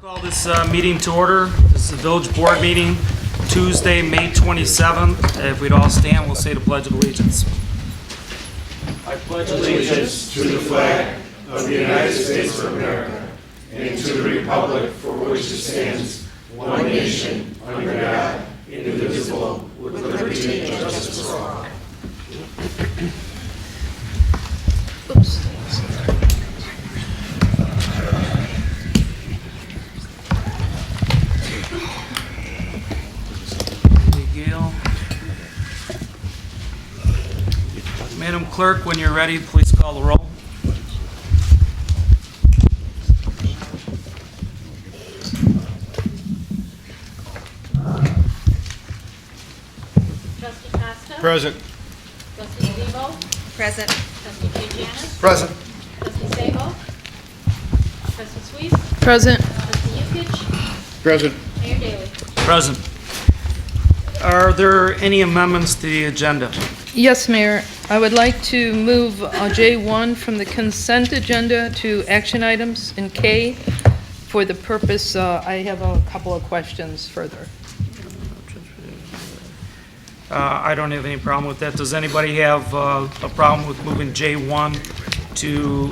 Call this meeting to order. This is the village board meeting, Tuesday, May 27th. If we'd all stand, we'll say the Pledge of Allegiance. I pledge allegiance to the flag of the United States of America and to the republic for which it stands, one nation, under God, indivisible, with liberty and justice for all. Oops. Gail. Madam Clerk, when you're ready, please call the roll. Trustee Costa? Present. Trustee Vivo? Present. Trustee Giannis? Present. Trustee Sabo? Trustee Suisse? Present. Trustee Yukich? Present. Mayor Daley? Present. Are there any amendments to the agenda? Yes, Mayor. I would like to move J1 from the consent agenda to action items in K for the purpose, I have a couple of questions further. I don't have any problem with that. Does anybody have a problem with moving J1 to,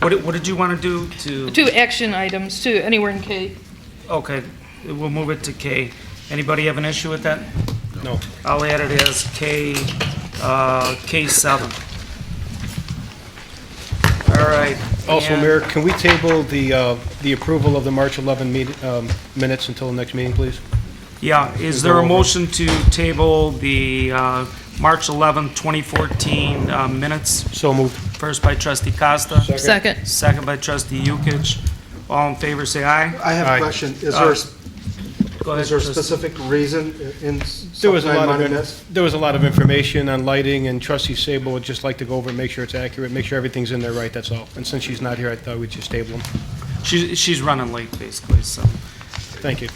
what did you want to do? To action items, to anywhere in K. Okay, we'll move it to K. Anybody have an issue with that? No. I'll add it as K7. All right. Also, and- Mayor, can we table the approval of the March 11 minutes until the next meeting, please? Yeah, is there a motion to table the March 11, 2014 minutes? So moved. First by trustee Costa. Second. Second by trustee Yukich. All in favor, say aye. I have Aye. a question. Go ahead, Is there a trustee. specific reason in There was a lot something I of, missed? there was a lot of information on lighting, and trustee Sabo would just like to go over and make sure it's accurate, make sure everything's in there right, that's all. And since she's not here, I thought we'd just table them. She's running late, basically, so. Thank you.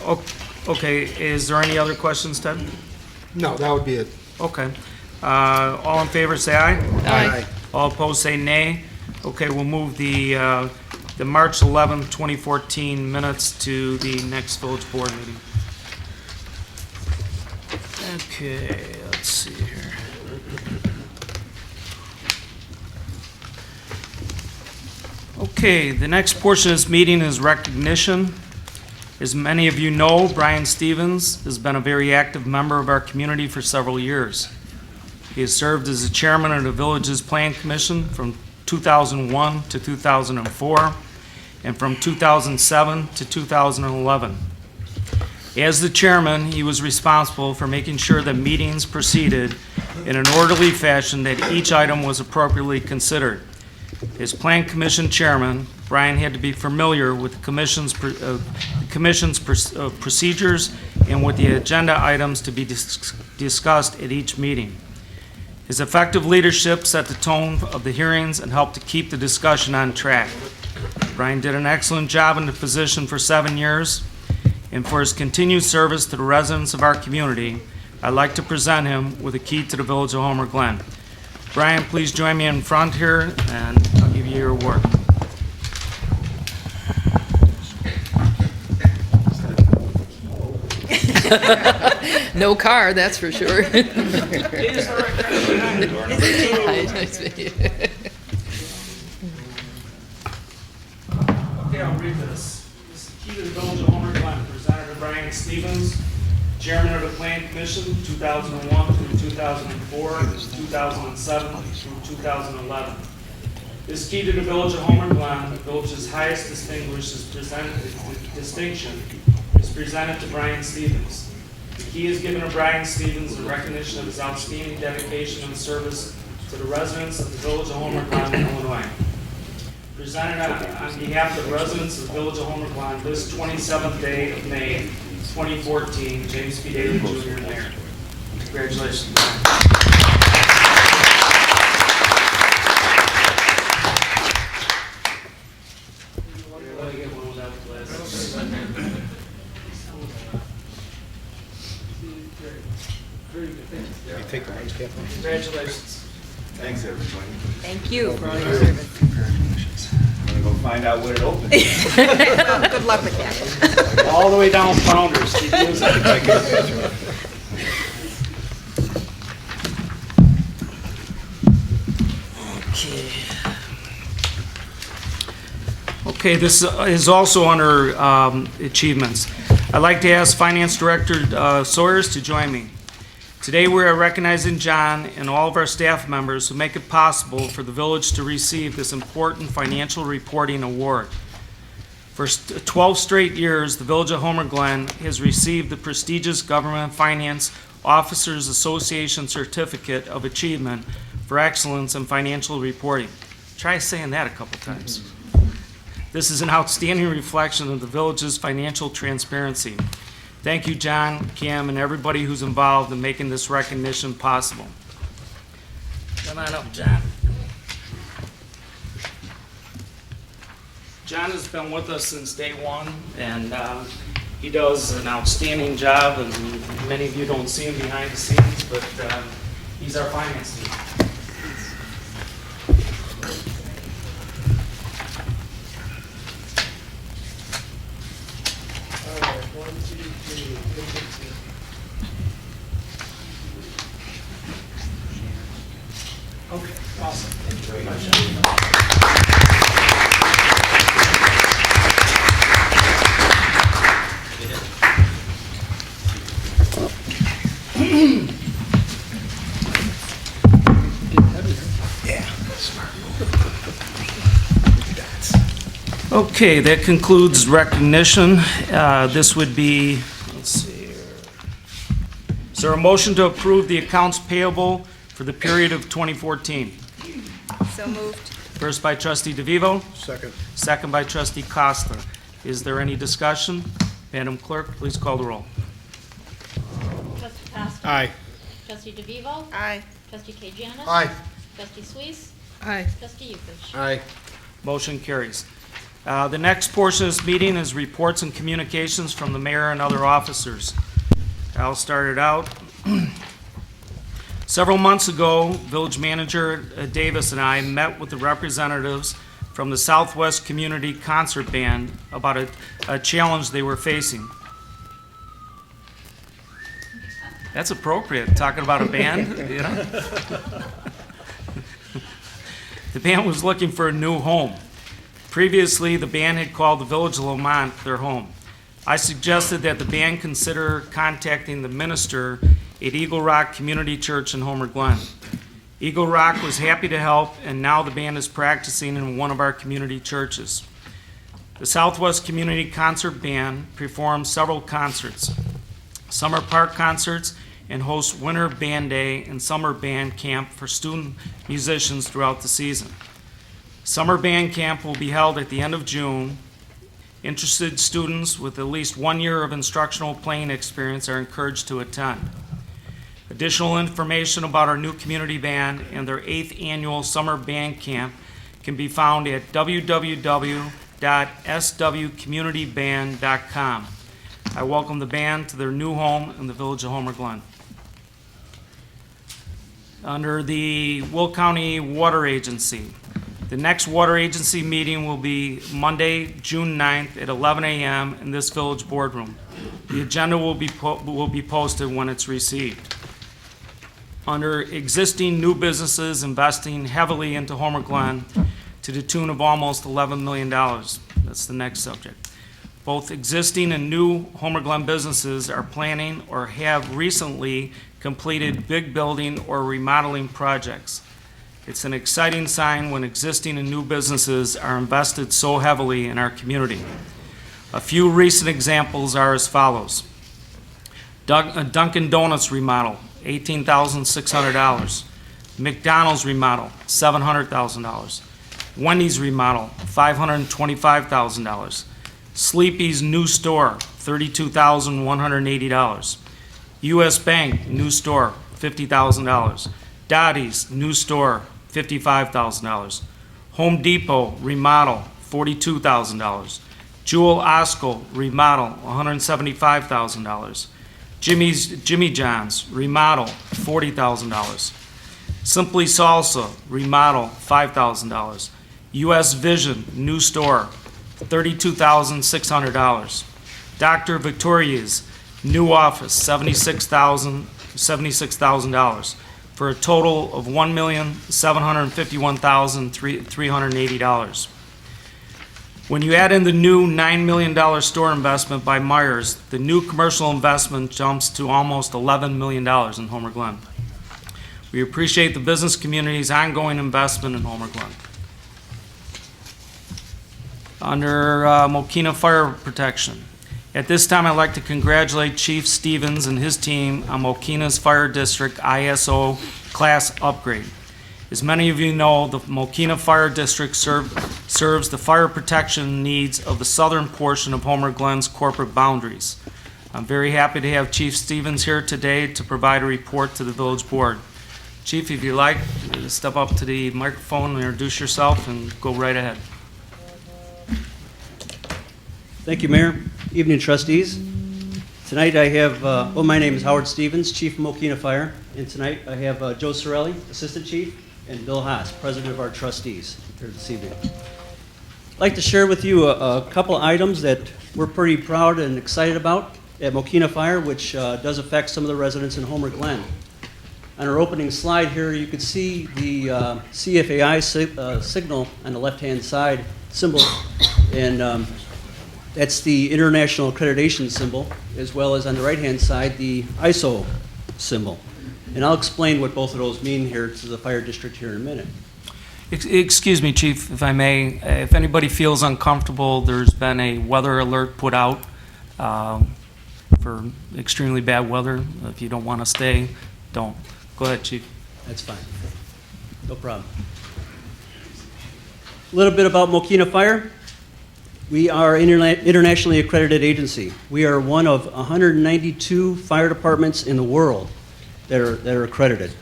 Okay, is there any other questions, Ted? No, that would be it. Okay. All in favor, say aye. Aye. All opposed, say nay. Okay, we'll move the March 11, 2014 minutes to the next village board meeting. Okay, let's see here. Okay, the next portion of this meeting is recognition. As many of you know, Brian Stevens has been a very active member of our community for several years. He has served as the chairman of the village's Plan Commission from 2001 to 2004, and from 2007 to 2011. As the chairman, he was responsible for making sure that meetings proceeded in an orderly fashion, that each item was appropriately considered. As Plan Commission chairman, Brian had to be familiar with the commission's procedures and with the agenda items to be discussed at each meeting. His effective leadership set the tone of the hearings and helped to keep the discussion on track. Brian did an excellent job in the position for 7 years, and for his continued service to the residents of our community, I'd like to present him with a key to the village of Homer Glen. Brian, please join me in front here, and I'll give you your award. No car, that's for sure. It is the Okay, I'll read this. This is the key to the village of Homer Glen, presented to Brian Stevens, chairman of the Plan Commission, 2001 through 2004, 2007 through 2011. This key to the village of Homer Glen, the village's highest distinction, is presented to Brian Stevens. The key is given to Brian Stevens in recognition of his outstanding dedication and service to the residents of the village of Homer Glen, Illinois. Presented on behalf of the residents of the village of Homer Glen this 27th day of May, 2014, James P. Daley, Jr., Mayor. Congratulations, Brian. Let me get one without the glasses. You take the ones, Kathleen. Congratulations. Thanks, everybody. Thank you for all your service. I'm gonna go find out where it opens. Well, good luck with that. All the way down Founders, keep using it. Okay, this is also under achievements. I'd like to ask Finance Director Sawyers to join me. Today, we are recognizing John and all of our staff members who make it possible for the village to receive this important financial reporting award. For 12 straight years, the Village of Homer Glen has received the prestigious Government Finance Officers Association Certificate of Achievement for Excellence in Financial Reporting. Try saying that a couple times. This is an outstanding reflection of the village's financial transparency. Thank you, John, Kim, and everybody who's involved in making this recognition possible. Come on up, John. John has been with us since day one, and he does an outstanding job, and many of you don't see him behind the scenes, but he's our finance team. Okay, awesome. Thank you very much. Okay, that concludes recognition. This would be, let's see here. Is there a motion to approve the accounts payable for the period of 2014? So moved. First by Trustee DeVivo, Second. second by Trustee Costa. Is there any discussion? Madam Clerk, please call the roll. Trustee Costa. Aye. Trustee DeVivo. Aye. Trustee Janice. Aye. Trustee Suisse. Aye. Trustee Yukic. Aye. Motion carries. The next portion of this meeting is reports and communications from the mayor and other officers. I'll start it out. Several months ago, Village Manager Davis and I met with the representatives from the Southwest Community Concert Band about a challenge they were facing. That's appropriate, talking about a band, you know? The band was looking for a new home. Previously, the band had called the Village of Lamont their home. I suggested that the band consider contacting the minister at Eagle Rock Community Church in Homer Glen. Eagle Rock was happy to help, and now the band is practicing in one of our community churches. The Southwest Community Concert Band performs several concerts, summer park concerts, and hosts winter band day and summer band camp for student musicians throughout the season. Summer band camp will be held at the end of June. Interested students with at least 1 year of instructional playing experience are encouraged to attend. Additional information about our new community band and their 8th annual summer band camp can be found at www.swcommunityband.com. I welcome the band to their new home in the Village of Homer Glen. Under the Will County Water Agency, the next water agency meeting will be Monday, June 9th at 11 a.m. in this village boardroom. The agenda will be posted when it's received. Under existing new businesses investing heavily into Homer Glen to the tune of almost $11 million. That's the next subject. Both existing and new Homer Glen businesses are planning or have recently completed big building or remodeling projects. It's an exciting sign when existing and new businesses are invested so heavily in our community. A few recent examples are as follows. Dunkin' Donuts remodel, $18,600. McDonald's remodel, $700,000. Wendy's remodel, $525,000. Sleepy's new store, $32,180. U.S. Bank new store, $50,000. Dottie's new store, $55,000. Home Depot remodel, $42,000. Jewel Osco remodel, $175,000. Jimmy John's remodel, $40,000. Simply Salsa, remodel, $5,000. US Vision, new store, $32,600. Dr. Victoria's, new office, $76,000, for a total of $1,751,380. When you add in the new $9 million store investment by Myers, the new commercial investment jumps to almost $11 million in Homer Glen. We appreciate the business community's ongoing investment in Homer Glen. Under Mokina Fire Protection, at this time, I'd like to congratulate Chief Stevens and his team on Mokina's Fire District ISO class upgrade. As many of you know, the Mokina Fire District serves the fire protection needs of the southern portion of Homer Glen's corporate boundaries. I'm very happy to have Chief Stevens here today to provide a report to the village board. Chief, if you'd like, step up to the microphone and introduce yourself and go right ahead. Thank you, Mayor. Evening, trustees. Tonight I have, my name is Howard Stevens, Chief of Mokina Fire, and tonight I have Joe Sorelli, Assistant Chief, and Bill Haas, President of our trustees, here this evening. I'd like to share with you a couple of items that we're pretty proud and excited about at Mokina Fire, which does affect some of the residents in Homer Glen. On our opening slide here, you can see the CFAI signal on the left-hand side symbol, and that's the international accreditation symbol, as well as on the right-hand side, the ISO symbol. And I'll explain what both of those mean here to the fire district here in a minute. Excuse me, Chief, if I may. If anybody feels uncomfortable, there's been a weather alert put out for extremely bad weather. If you don't want to stay, don't. Go ahead, Chief. That's fine. No problem. A little bit about Mokina Fire. We are an internationally accredited agency. We are one of 192 fire departments in the world that are accredited.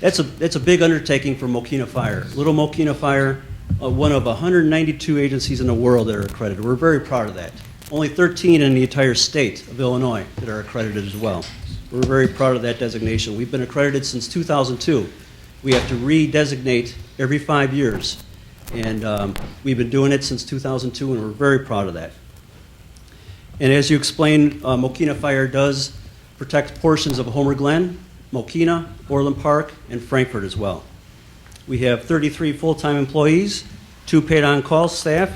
That's a big undertaking for Mokina Fire. Little Mokina Fire, one of 192 agencies in the world that are accredited. We're very proud of that. Only 13 in the entire state of Illinois that are accredited as well. We're very proud of that designation. We've been accredited since 2002. We have to re-designate every 5 years. And we've been doing it since 2002, and we're very proud of that. And as you explained, Mokina Fire does protect portions of Homer Glen, Mokina, Orland Park, and Frankfurt as well. We have 33 full-time employees, 2 paid on-call staff,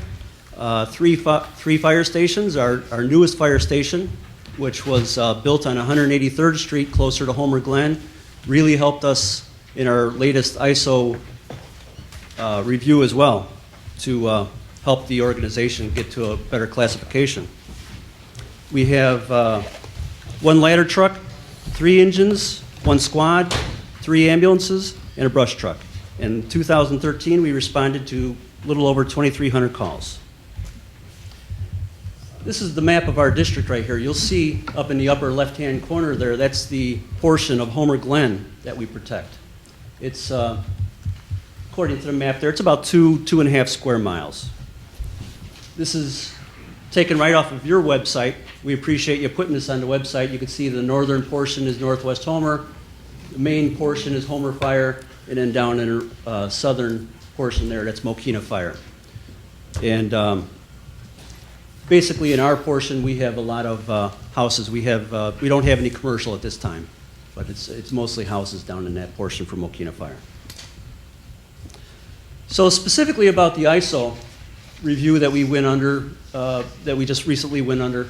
3 fire stations. Our newest fire station, which was built on 183rd Street, closer to Homer Glen, really helped us in our latest ISO review as well to help the organization get to a better classification. We have 1 ladder truck, 3 engines, 1 squad, 3 ambulances, and a brush truck. In 2013, we responded to a little over 2,300 calls. This is the map of our district right here. You'll see up in the upper left-hand corner there, that's the portion of Homer Glen that we protect. It's according to the map there, it's about 2.5 square miles. This is taken right off of your website. We appreciate you putting this on the website. You can see the northern portion is Northwest Homer, the main portion is Homer Fire, and then down in the southern portion there, that's Mokina Fire. And basically in our portion, we have a lot of houses. We don't have any commercial at this time, but it's mostly houses down in that portion for Mokina Fire. So specifically about the ISO review that we went under, that we just recently went under.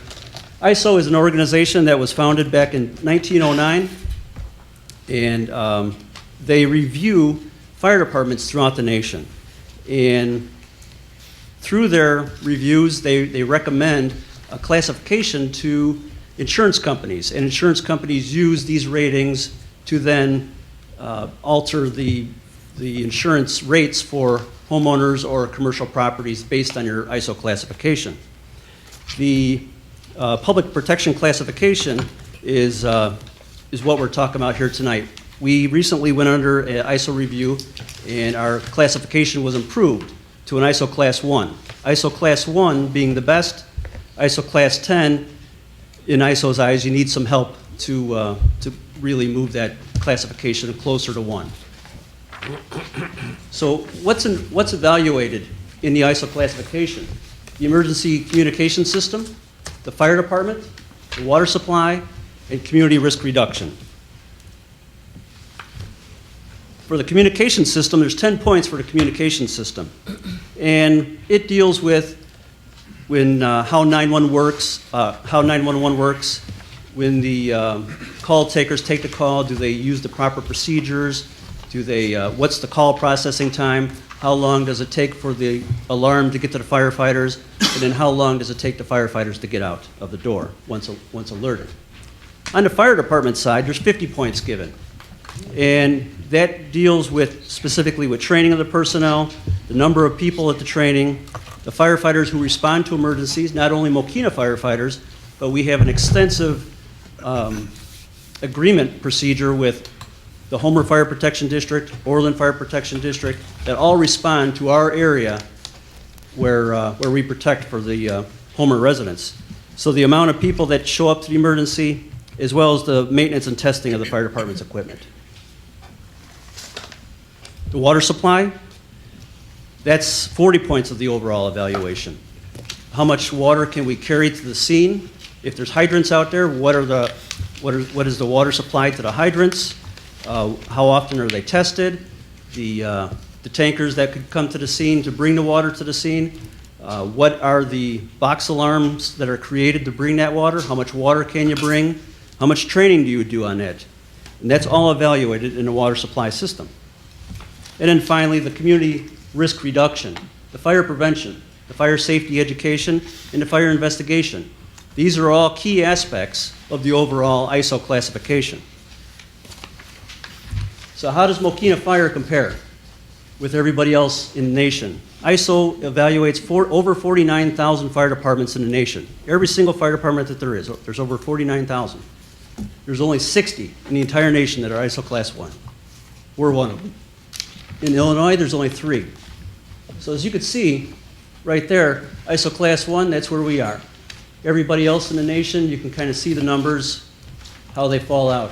ISO is an organization that was founded back in 1909, and they review fire departments throughout the nation. And through their reviews, they recommend a classification to insurance companies, and insurance companies use these ratings to then alter the insurance rates for homeowners or commercial properties based on your ISO classification. The public protection classification is what we're talking about here tonight. We recently went under an ISO review, and our classification was improved to an ISO Class 1. ISO Class 1 being the best. ISO Class 10, in ISO's eyes, you need some help to really move that classification closer to 1. So what's evaluated in the ISO classification? The emergency communication system, the fire department, the water supply, and community risk reduction. For the communication system, there's 10 points for the communication system. And it deals with how 911 works, when the call takers take the call, do they use the proper procedures? What's the call processing time? How long does it take for the alarm to get to the firefighters? And then how long does it take the firefighters to get out of the door once alerted? On the fire department side, there's 50 points given. And that deals specifically with training of the personnel, the number of people at the training, the firefighters who respond to emergencies, not only Mokina firefighters, but we have an extensive agreement procedure with the Homer Fire Protection District, Orland Fire Protection District, that all respond to our area where we protect for the Homer residents. So the amount of people that show up to the emergency, as well as the maintenance and testing of the fire department's equipment. The water supply, that's 40 points of the overall evaluation. How much water can we carry to the scene? If there's hydrants out there, what is the water supply to the hydrants? How often are they tested? The tankers that could come to the scene to bring the water to the scene? What are the box alarms that are created to bring that water? How much water can you bring? How much training do you do on that? And that's all evaluated in the water supply system. And then finally, the community risk reduction, the fire prevention, the fire safety education, and the fire investigation. These are all key aspects of the overall ISO classification. So how does Mokina Fire compare with everybody else in the nation? ISO evaluates over 49,000 fire departments in the nation. Every single fire department that there is, there's over 49,000. There's only 60 in the entire nation that are ISO Class 1. We're one of them. In Illinois, there's only 3. So as you can see, right there, ISO Class 1, that's where we are. Everybody else in the nation, you can kind of see the numbers, how they fall out.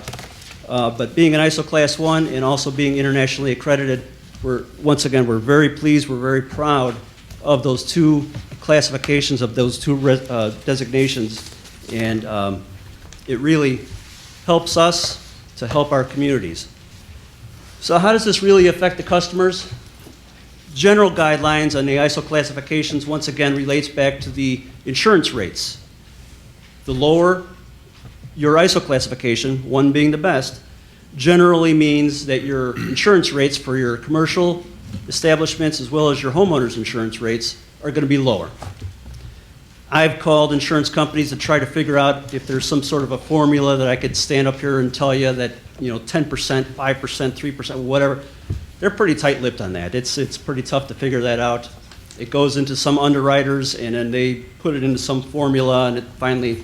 But being an ISO Class 1 and also being internationally accredited, once again, we're very pleased, we're very proud of those 2 classifications, of those 2 designations, and it really helps us to help our communities. So how does this really affect the customers? General guidelines on the ISO classifications, once again, relates back to the insurance rates. The lower your ISO classification, 1 being the best, generally means that your insurance rates for your commercial establishments as well as your homeowners insurance rates are going to be lower. I've called insurance companies to try to figure out if there's some sort of a formula that I could stand up here and tell you that, 10%, 5%, 3%, whatever. They're pretty tight-lipped on that. It's pretty tough to figure that out. It goes into some underwriters, and then they put it into some formula, and it finally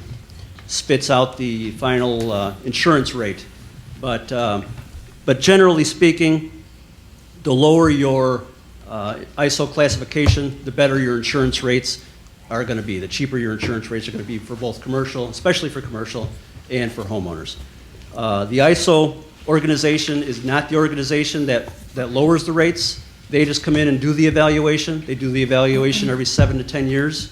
spits out the final insurance rate. But generally speaking, the lower your ISO classification, the better your insurance rates are going to be. The cheaper your insurance rates are going to be for both commercial, especially for commercial, and for homeowners. The ISO organization is not the organization that lowers the rates. They just come in and do the evaluation. They do the evaluation every 7 to 10 years.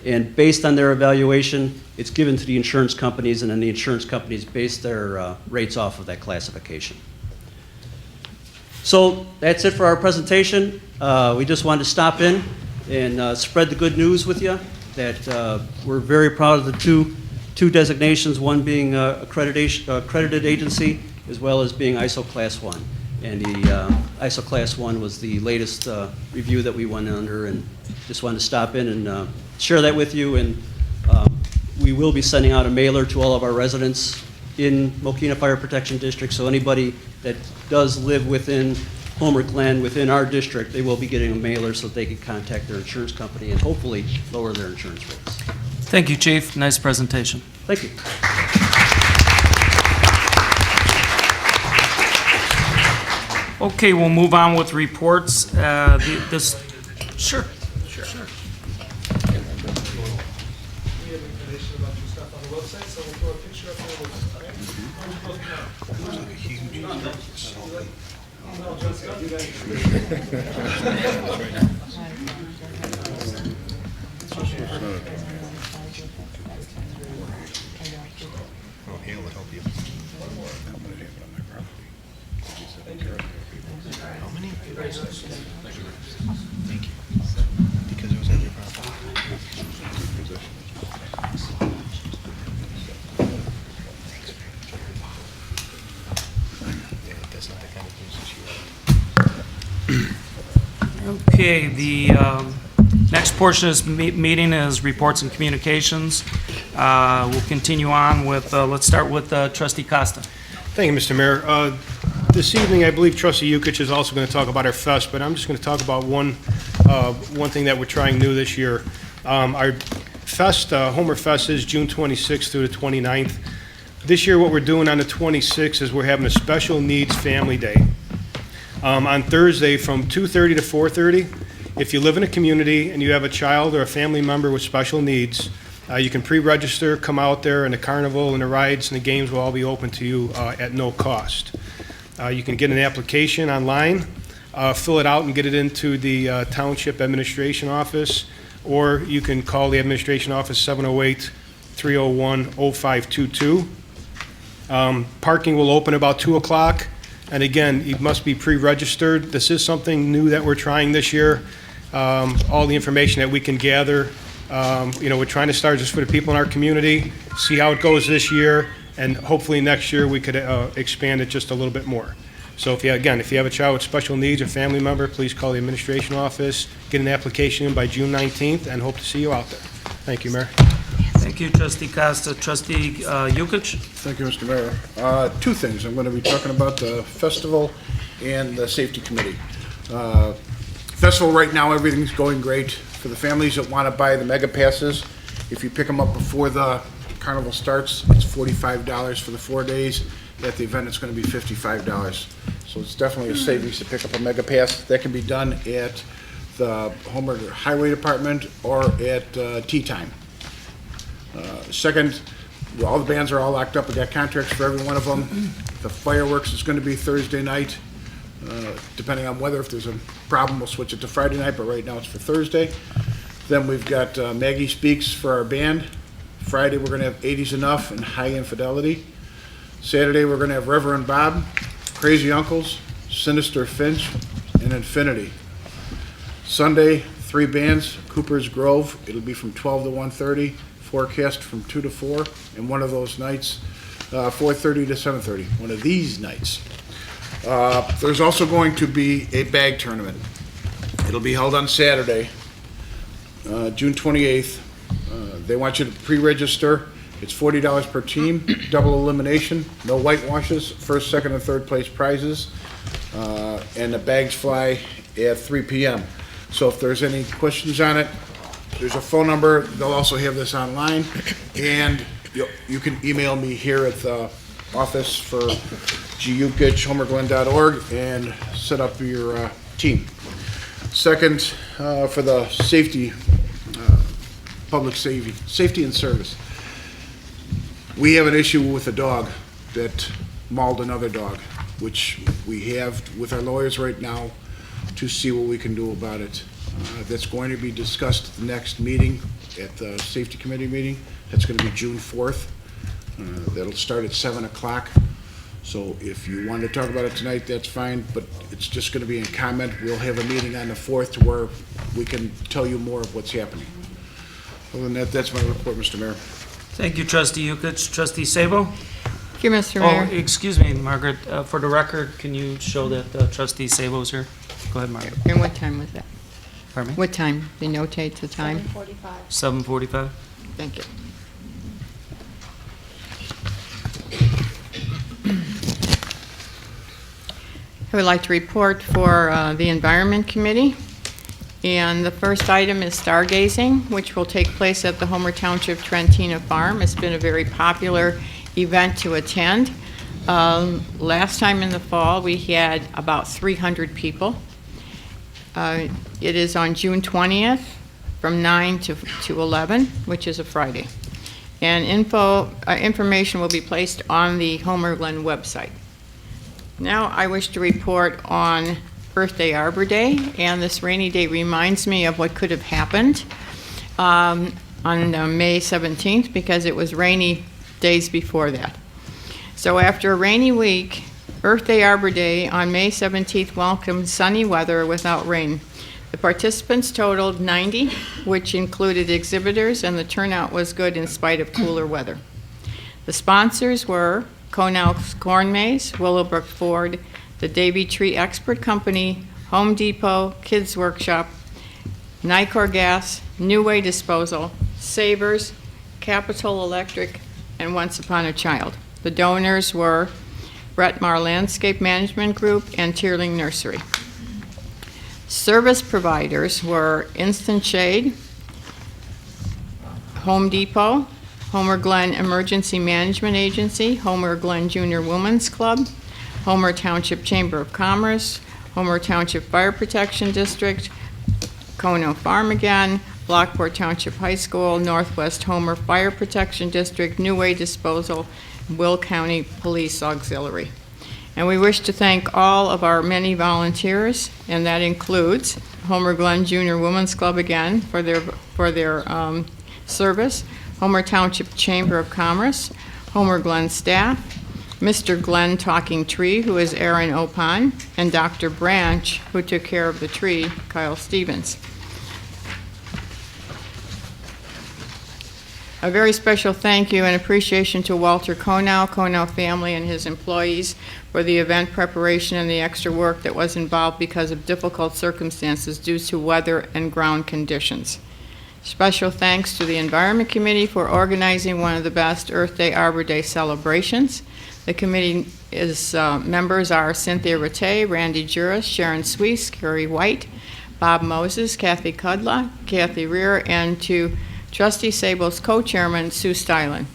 And based on their evaluation, it's given to the insurance companies, and then the insurance companies base their rates off of that classification. So that's it for our presentation. We just wanted to stop in and spread the good news with you that we're very proud of the two designations, one being accredited agency as well as being ISO Class 1. And the ISO Class 1 was the latest review that we went under, and just wanted to stop in and share that with you. And we will be sending out a mailer to all of our residents in Mokina Fire Protection District, so anybody that does live within Homer Glen, within our district, they will be getting a mailer so that they can contact their insurance company and hopefully lower their insurance rates. Thank you, Chief. Nice presentation. Thank you. Okay, we'll move on with reports. Sure. We have information about your stuff on the website, so we'll throw a picture up there with No, Joe, don't do that. Oh, Hale would help you. How many? Thank you. Because it was on your property. Yeah, that's not the kind of things that you Okay, the next portion of this meeting is reports and communications. We'll continue on with, let's start with Trustee Costa. Thank you, Mr. Mayor. This evening, I believe Trustee Yukich is also going to talk about our fest, but I'm just going to talk about one thing that we're trying new this year. Our fest, Homer Fest, is June 26th through the 29th. This year, what we're doing on the 26th is we're having a Special Needs Family Day. On Thursday from 2:30 to 4:30, if you live in a community and you have a child or a family member with special needs, you can pre-register, come out there, and the carnival and the rides and the games will all be open to you at no cost. You can get an application online, fill it out and get it into the Township Administration Office, or you can call the Administration Office 708-301-0522. Parking will open about 2 o'clock, and again, you must be pre-registered. This is something new that we're trying this year. All the information that we can gather, we're trying to start just for the people in our community, see how it goes this year, and hopefully next year we could expand it just a little bit more. So if you have a child with special needs or family member, please call the administration office, get an application in by June 19th, and hope to see you out there. Thank you, Mayor. Thank you, Trustee Costa. Trustee Yukich? Thank you, Mr. Mayor. Two things. I'm going to be talking about the festival and the safety committee. Festival right now, everything's going great. For the families that want to buy the mega passes, if you pick them up before the carnival starts, it's $45 for the 4 days. At the event, it's going to be $55. So it's definitely a savings to pick up a mega pass. That can be done at the Homer Highway Department or at tea time. Second, all the bands are all locked up. We got contracts for every one of them. The fireworks is going to be Thursday night. Depending on weather, if there's a problem, we'll switch it to Friday night, but right now it's for Thursday. Then we've got Maggie Speaks for our band. Friday, we're going to have 80s Enough and High Infidelity. Saturday, we're going to have Reverend Bob, Crazy Uncles, Sinister Finch, and Infinity. Sunday, 3 bands, Cooper's Grove. It'll be from 12 to 1:30. Forecast from 2 to 4, and one of those nights, 4:30 to 7:30, one of these nights. There's also going to be a bag tournament. It'll be held on Saturday, June 28th. They want you to pre-register. It's $40 per team, double elimination, no whitewashes, first, second, and third place prizes, and the bags fly at 3 p.m. So if there's any questions on it, there's a phone number. They'll also have this online, and you can email me here at the office for gukich@homerglen.org and set up your team. Second, for the safety, public safety and service. We have an issue with a dog that mauled another dog, which we have with our lawyers right now to see what we can do about it. That's going to be discussed at the next meeting, at the safety committee meeting. That's going to be June 4th. That'll start at 7 o'clock. So if you want to talk about it tonight, that's fine, but it's just going to be in comment. We'll have a meeting on the 4th to where we can tell you more of what's happening. Other than that, that's my report, Mr. Mayor. Thank you, Trustee Yukich. Trustee Sabo? Thank you, Mr. Oh, Mayor. excuse me, Margaret. For the record, can you show that Trustee Sabo's here? Go ahead, Margaret. And what time was that? Pardon me? What time? They notate the time? 7:45. 7:45? Thank you. I would like to report for the Environment Committee. And the first item is stargazing, which will take place at the Homer Township Trentina Farm. It's been a very popular event to attend. Last time in the fall, we had about 300 people. It is on June 20th from 9 to 11, which is a Friday. And information will be placed on the Homer Glen website. Now I wish to report on Earth Day Arbor Day, and this rainy day reminds me of what could have happened on May 17th, because it was rainy days before that. So after a rainy week, Earth Day Arbor Day on May 17th welcomed sunny weather without rain. The participants totaled 90, which included exhibitors, and the turnout was good in spite of cooler weather. The sponsors were Conal's Corn Maze, Willowbrook Ford, the Davy Tree Expert Company, Home Depot, Kids Workshop, Nicor Gas, New Way Disposal, Savers, Capital Electric, and Once Upon a Child. The donors were Brett Marr Landscape Management Group and Tierling Nursery. Service providers were Instant Shade, Home Depot, Homer Glen Emergency Management Agency, Homer Glen Junior Women's Club, Homer Township Chamber of Commerce, Homer Township Fire Protection District, Cono Farm again, Lockport Township High School, Northwest Homer Fire Protection District, New Way Disposal, Will County Police Auxiliary. And we wish to thank all of our many volunteers, and that includes Homer Glen Junior Women's Club again for their service, Homer Township Chamber of Commerce, Homer Glen staff, Mr. Glen Talking Tree, who is Aaron Opon, and Dr. Branch, who took care of the tree, Kyle Stevens. A very special thank you and appreciation to Walter Konau family, and his employees for the event preparation and the extra work that was involved because of difficult circumstances due to weather and ground conditions. Special thanks to the Environment Committee for organizing one of the best Earth Day Arbor Day celebrations. The committee members are Cynthia Rattay, Randy Juris, Sharon Swees, Carrie White, Bob Moses, Kathy Kudla, Kathy Rear, and to Trustee Sable's co-chairman, Sue Stylen.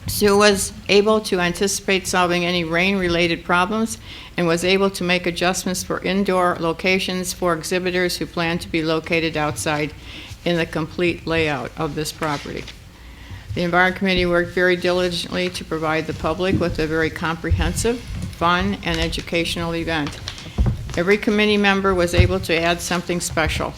Sue was able to anticipate solving any rain-related problems and was able to make adjustments for indoor locations for exhibitors who plan to be located outside in the complete layout of this property. The Environment Committee worked very diligently to provide the public with a very comprehensive, fun, and educational event. Every committee member was able to add something special.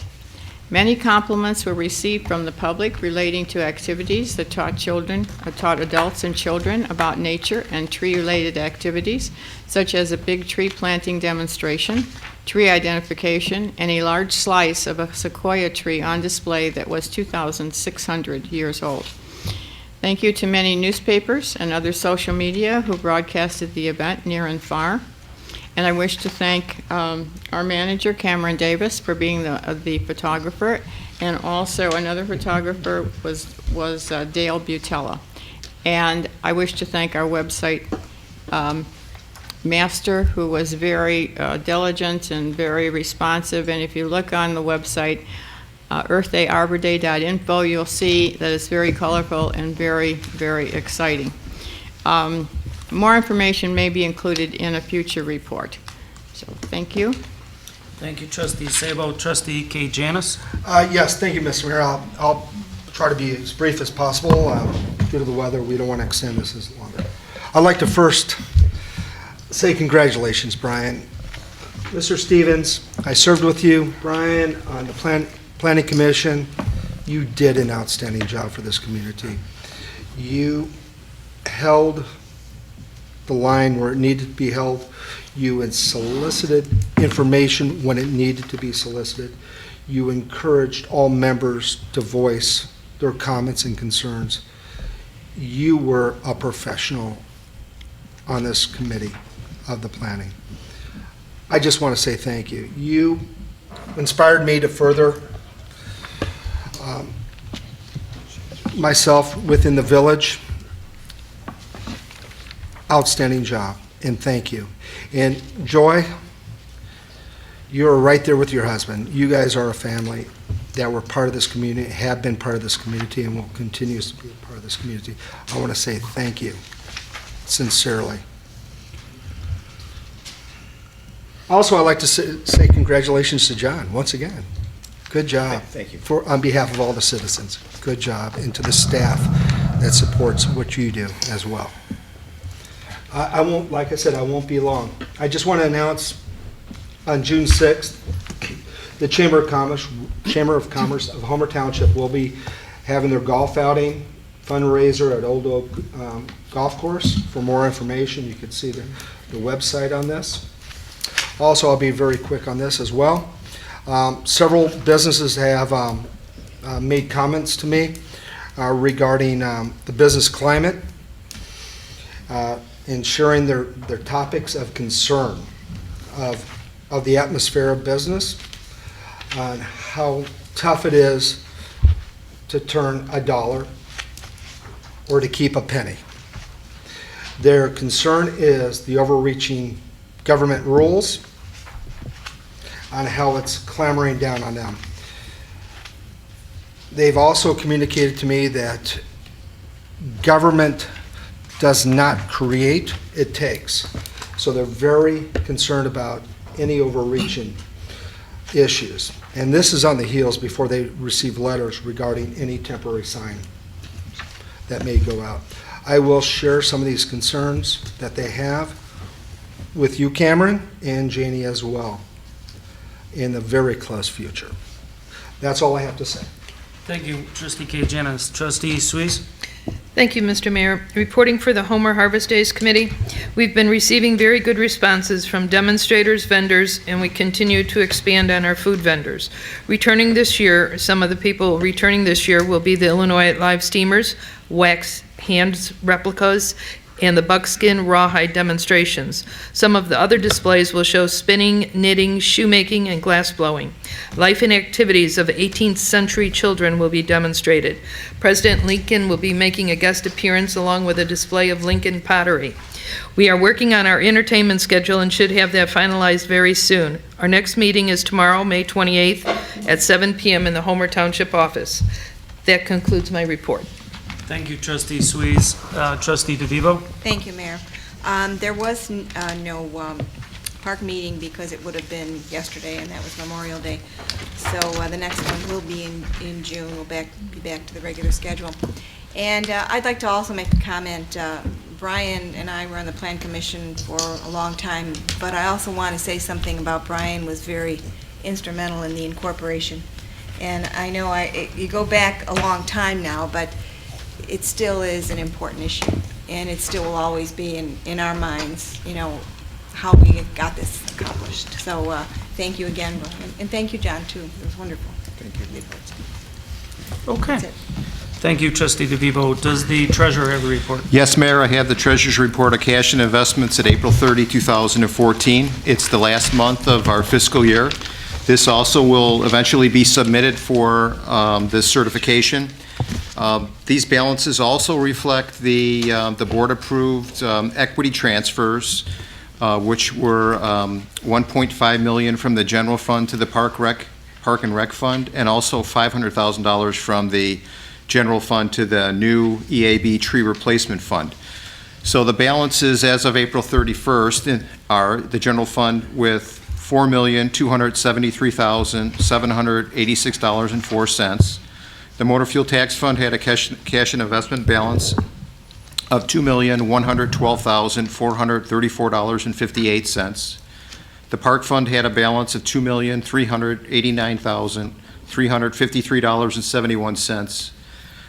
Many compliments were received from the public relating to activities that taught adults and children about nature and tree-related activities, such as a big tree planting demonstration, tree identification, and a large slice of a sequoia tree on display that was 2,600 years old. Thank you to many newspapers and other social media who broadcasted the event near and far. And I wish to thank our manager, Cameron Davis, for being the photographer, and also another photographer was Dale Butella. And I wish to thank our website master, who was very diligent and very responsive. And if you look on the website, earthdayarborday.info, you'll see that it's very colorful and very, very exciting. More information may be included in a future report. So, thank you. Thank you, Trustee Sabo. Trustee K. Janis? Yes, thank you, Mr. Mayor. I'll try to be as brief as possible. Due to the weather, we don't want to extend this as longer. I'd like to first say congratulations, Brian. Mr. Stevens, I served with you, Brian, on the Planning Commission. You did an outstanding job for this community. You held the line where it needed to be held. You had solicited information when it needed to be solicited. You encouraged all members to voice their comments and concerns. You were a professional on this committee of the planning. I just want to say thank you. You inspired me to further myself within the village. Outstanding job, and thank you. And Joy, you're right there with your husband. You guys are a family that were part of this community, have been part of this community, and will continue to be a part of this community. I want to say thank you, sincerely. Also, I'd like to say congratulations to John, once again. Good job. Thank you. On behalf of all the citizens, good job, and to the staff that supports what you do as well. I won't, like I said, I won't be long. I just want to announce on June 6th, the Chamber of Commerce of Homer Township will be having their golf outing fundraiser at Old Oak Golf Course. For more information, you can see the website on this. Also, I'll be very quick on this as well. Several businesses have made comments to me regarding the business climate and sharing their topics of concern of the atmosphere of business, on how tough it is to turn a dollar or to keep a penny. Their concern is the overreaching government rules on how it's clamoring down on them. They've also communicated to me that government does not create, it takes. So they're very concerned about any overreaching issues. And this is on the heels before they receive letters regarding any temporary sign that may go out. I will share some of these concerns that they have with you, Cameron, and Janie as well, in the very close future. That's all I have to say. Thank you, Trustee Kajanis. Trustee Suisse? Thank you, Mr. Mayor. Reporting for the Homer Harvest Days Committee, we've been receiving very good responses from demonstrators, vendors, and we continue to expand on our food vendors. Returning this year, some of the people returning this year will be the Illinois Live Steamers, wax hands replicas, and the buckskin rawhide demonstrations. Some of the other displays will show spinning, knitting, shoemaking, and glass blowing. Life and activities of 18th century children will be demonstrated. President Lincoln will be making a guest appearance along with a display of Lincoln pottery. We are working on our entertainment schedule and should have that finalized very soon. Our next meeting is tomorrow, May 28th at 7 p.m. in the Homer Township office. That concludes my report. Thank you, Trustee Suisse. Trustee DeVivo? Thank you, Mayor. There was no park meeting because it would have been yesterday, and that was Memorial Day. So the next one will be in June. We'll be back to the regular schedule. And I'd like to also make a comment. Brian and I were on the Plan Commission for a long time, but I also want to say something about Brian was very instrumental in the incorporation. And I know you go back a long time now, but it still is an important issue, and it still will always be in our minds, you know, how we got this accomplished. So thank you again, Brian, and thank you, John, too. It was wonderful. Thank you. Okay. That's it. Thank you, Trustee DeVivo. Does the treasurer have a report? Yes, Mayor, I have the Treasurer's Report of Cash and Investments at April 30, 2014. It's the last month of our fiscal year. This also will eventually be submitted for this certification. These balances also reflect the board-approved equity transfers, which were $1.5 million from the general fund to the Park and Rec Fund, and also $500,000 from the general fund to the new EAB tree replacement fund. So the balances as of April 31st are the general fund with $4,273,786.04. The motor fuel tax fund had a cash and investment balance of $2,112,434.58. The park fund had a balance of $2,389,353.71.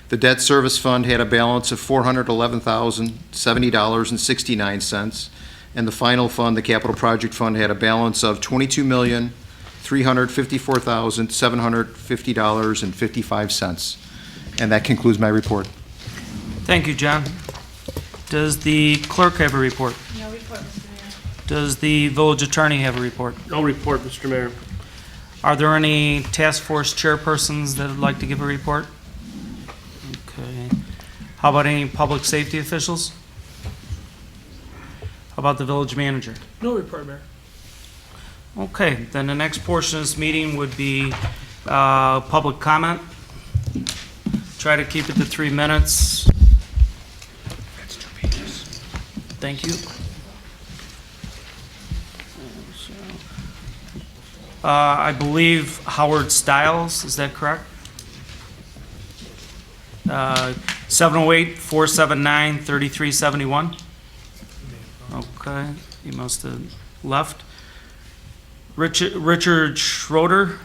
The debt service fund had a balance of $411,070.69. And the final fund, the capital project fund, had a balance of $22,354,750.55. And that concludes my report. Thank you, John. Does the clerk have a report? No report, Mr. Mayor. Does the village attorney have a report? No report, Mr. Mayor. Are there any task force chairpersons that would like to give a report? Okay. How about any public safety officials? How about the village manager? No report, Mayor. Okay, then the next portion of this meeting would be public comment. Try to keep it to 3 minutes. Thank you. I believe Howard Stiles, is that correct? 708-479-3371. Okay, he must have left. Richard Schroeder,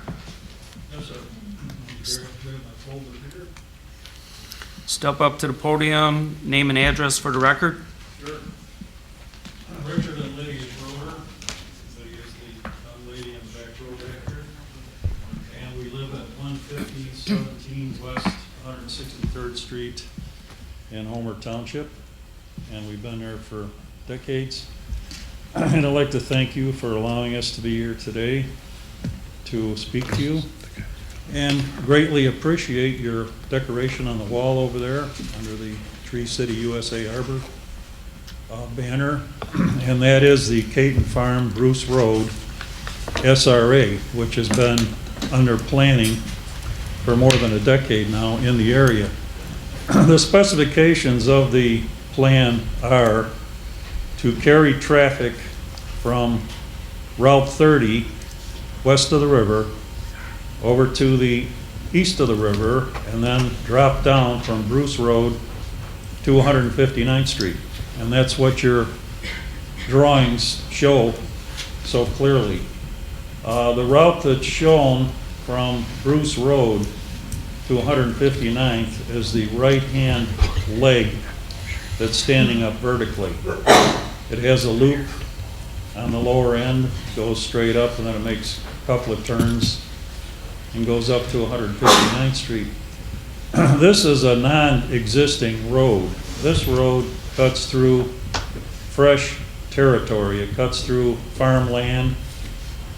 step up to the podium, name and address for the record. Sure. Richard and Lydia Schroeder. Lydia is the young lady in the back row back here. And we live at 15017 West 163rd Street in Homer Township. And we've been there for decades. And I'd like to thank you for allowing us to be here today to speak to you. And greatly appreciate your decoration on the wall over there under the Tree City USA Harbor banner. And that is the Caton Farm Bruce Road SRA, which has been under planning for more than a decade now in the area. The specifications of the plan are to carry traffic from Route 30 west of the river over to the east of the river and then drop down from Bruce Road to 159th Street. And that's what your drawings show so clearly. The route that's shown from Bruce Road to 159th is the right-hand leg that's standing up vertically. It has a loop on the lower end, goes straight up, and then it makes a couple of turns and goes up to 159th Street. This is a non-existing road. This road cuts through fresh territory. It cuts through farmland.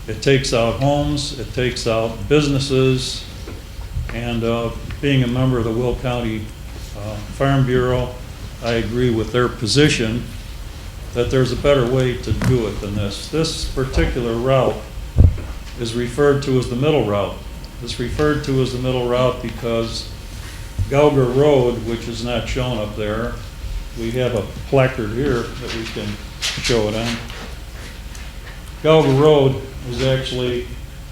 It takes out homes. It takes out businesses. And being a member of the Will County Farm Bureau, I agree with their position that there's a better way to do it than this. This particular route is referred to as the middle route. It's referred to as the middle route because Gauger Road, which is not shown up there, we have a placard here that we can show it on. Gauger Road is actually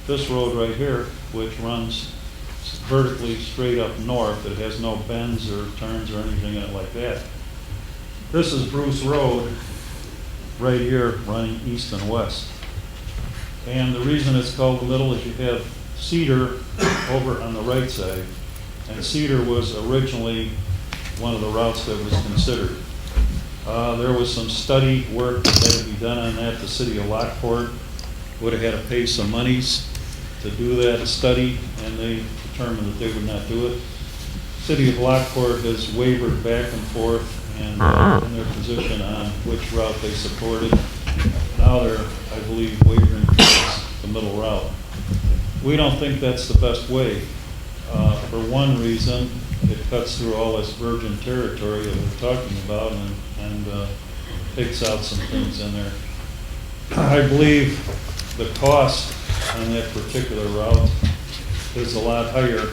this road right here, which runs vertically straight up north. It has no bends or turns or anything in it like that. This is Bruce Road right here running east and west. And the reason it's called the middle is you have Cedar over on the right side. And Cedar was originally one of the routes that was considered. There was some study work that had to be done on that. The city of Lockport would have had to pay some monies to do that study, and they determined that they would not do it. City of Lockport has wavered back and forth and in their position on which route they supported. Now they're, I believe, wavering towards the middle route. We don't think that's the best way. For one reason, it cuts through all this virgin territory that we're talking about and takes out some things in there. I believe the cost on that particular route is a lot higher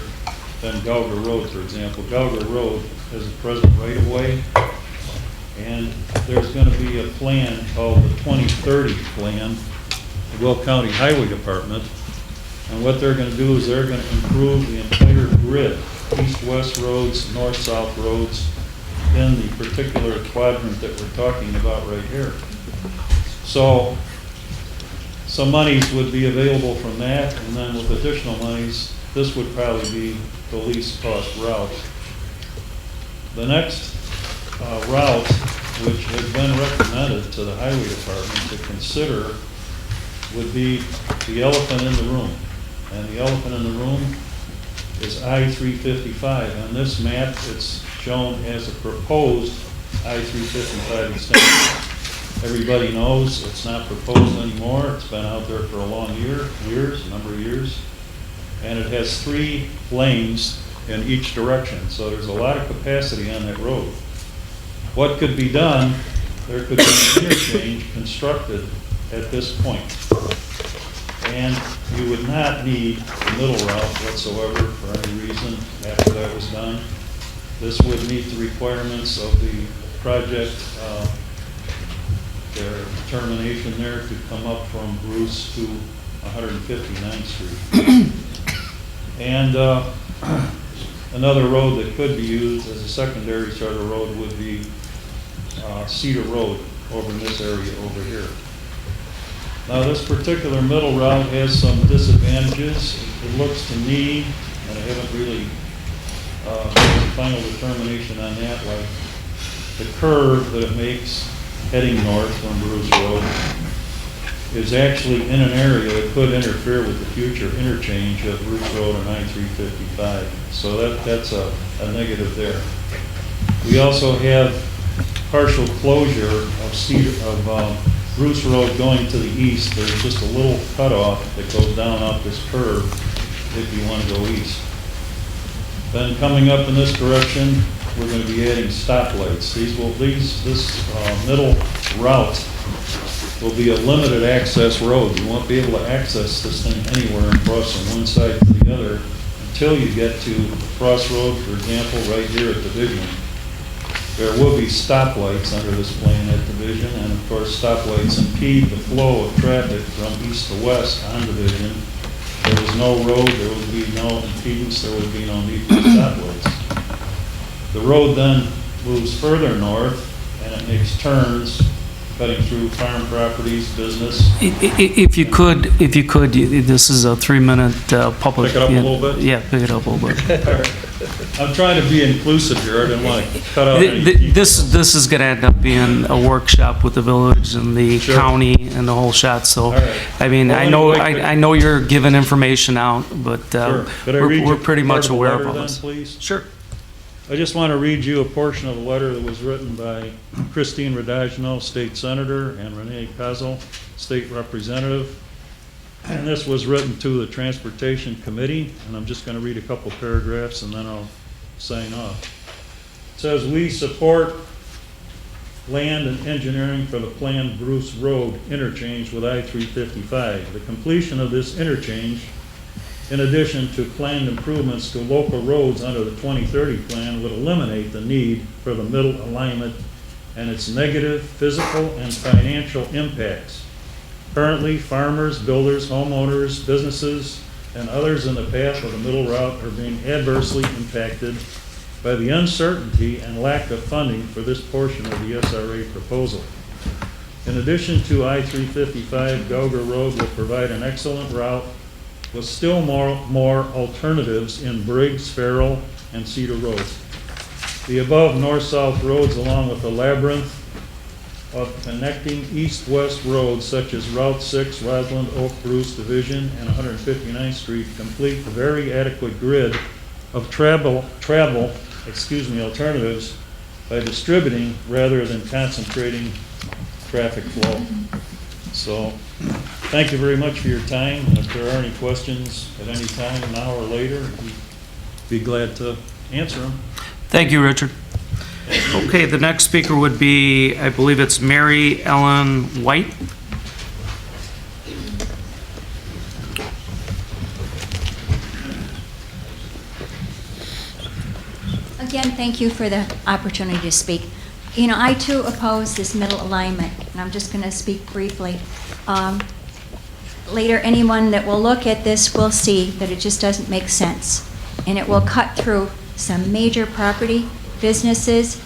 than Gauger Road, for example. Gauger Road has a present right-of-way, and there's going to be a plan called the 2030 plan, the Will County Highway Department, and what they're going to do is they're going to improve the entire grid, east-west roads, north-south roads, in the particular quadrant that we're talking about right here. So some monies would be available from that, and then with additional monies, this would probably be the least cost route. The next route, which has been recommended to the Highway Department to consider, would be the elephant in the room. And the elephant in the room is I-355. On this map, it's shown as a proposed I-355 extension. Everybody knows it's not proposed anymore. It's been out there for a long a number of years. And it has 3 lanes in each direction. So there's a lot of capacity on that road. What could be done, there could be an interchange constructed at this point. And you would not need the middle route whatsoever for any reason after that was done. This would meet the requirements of the project. Their determination there could come up from Bruce to 159th Street. And another road that could be used as a secondary sort of road would be Cedar Road over in this area over here. Now, this particular middle route has some disadvantages. It looks to me, and I haven't really made a final determination on that, like the curve that it makes heading north from Bruce Road is actually in an area that could interfere with the future interchange of Bruce Road and I-355. So that's a negative there. We also have partial closure of Bruce Road going to the east. There's just a little cutoff that goes down off this curve if you want to go east. Then coming up in this direction, we're going to be adding stoplights. This middle route will be a limited access road. You won't be able to access this thing anywhere and cross from one side to the other until you get to the crossroad, for example, right here at Division. There will be stoplights under this plan at Division, and of course stoplights impede the flow of traffic from east to west on Division. There was no road, there would be no impedance, there would be no need for stoplights. The road then moves further north and it makes turns cutting through farm properties, business. If you could, this is a 3-minute public. Pick it up a little bit? Yeah, pick it up a little bit. I'm trying to be inclusive here, I didn't want to cut out any people. This is going to end up being a workshop with the village and the Sure. county and the whole shot, so, All right. I mean, Well, I know you're giving information out, but Sure. Could I read you we're pretty part much of the aware of letter all then, this. please? Sure. I just want to read you a portion of a letter that was written by Christine Radagno, State Senator, and Renee Kozel, State Representative. And this was written to the Transportation Committee, and I'm just going to read a couple paragraphs and then I'll sign off. It says, "We support land and engineering for the planned Bruce Road interchange with I-355. The completion of this interchange, in addition to planned improvements to local roads under the 2030 plan, would eliminate the need for the middle alignment and its negative physical and financial impacts. Currently, farmers, builders, homeowners, businesses, and others in the path of the middle route are being adversely impacted by the uncertainty and lack of funding for this portion of the SRA proposal. In addition to I-355, Gauger Road will provide an excellent route with still more alternatives in Briggs, Farrell, and Cedar Roads. The above north-south roads, along with a labyrinth of connecting east-west roads such as Route 6, Roslyn, Oak, Bruce, Division, and 159th Street, complete a very adequate grid of travel alternatives by distributing rather than concentrating traffic flow." So, thank you very much for your time, and if there are any questions at any time, now or later, we'd be glad to answer them. Thank you, Richard. Okay, the next speaker would be, I believe it's Mary Ellen White. Again, thank you for the opportunity to speak. You know, I too oppose this middle alignment, and I'm just going to speak briefly. Later, anyone that will look at this will see that it just doesn't make sense, and it will cut through some major property, businesses,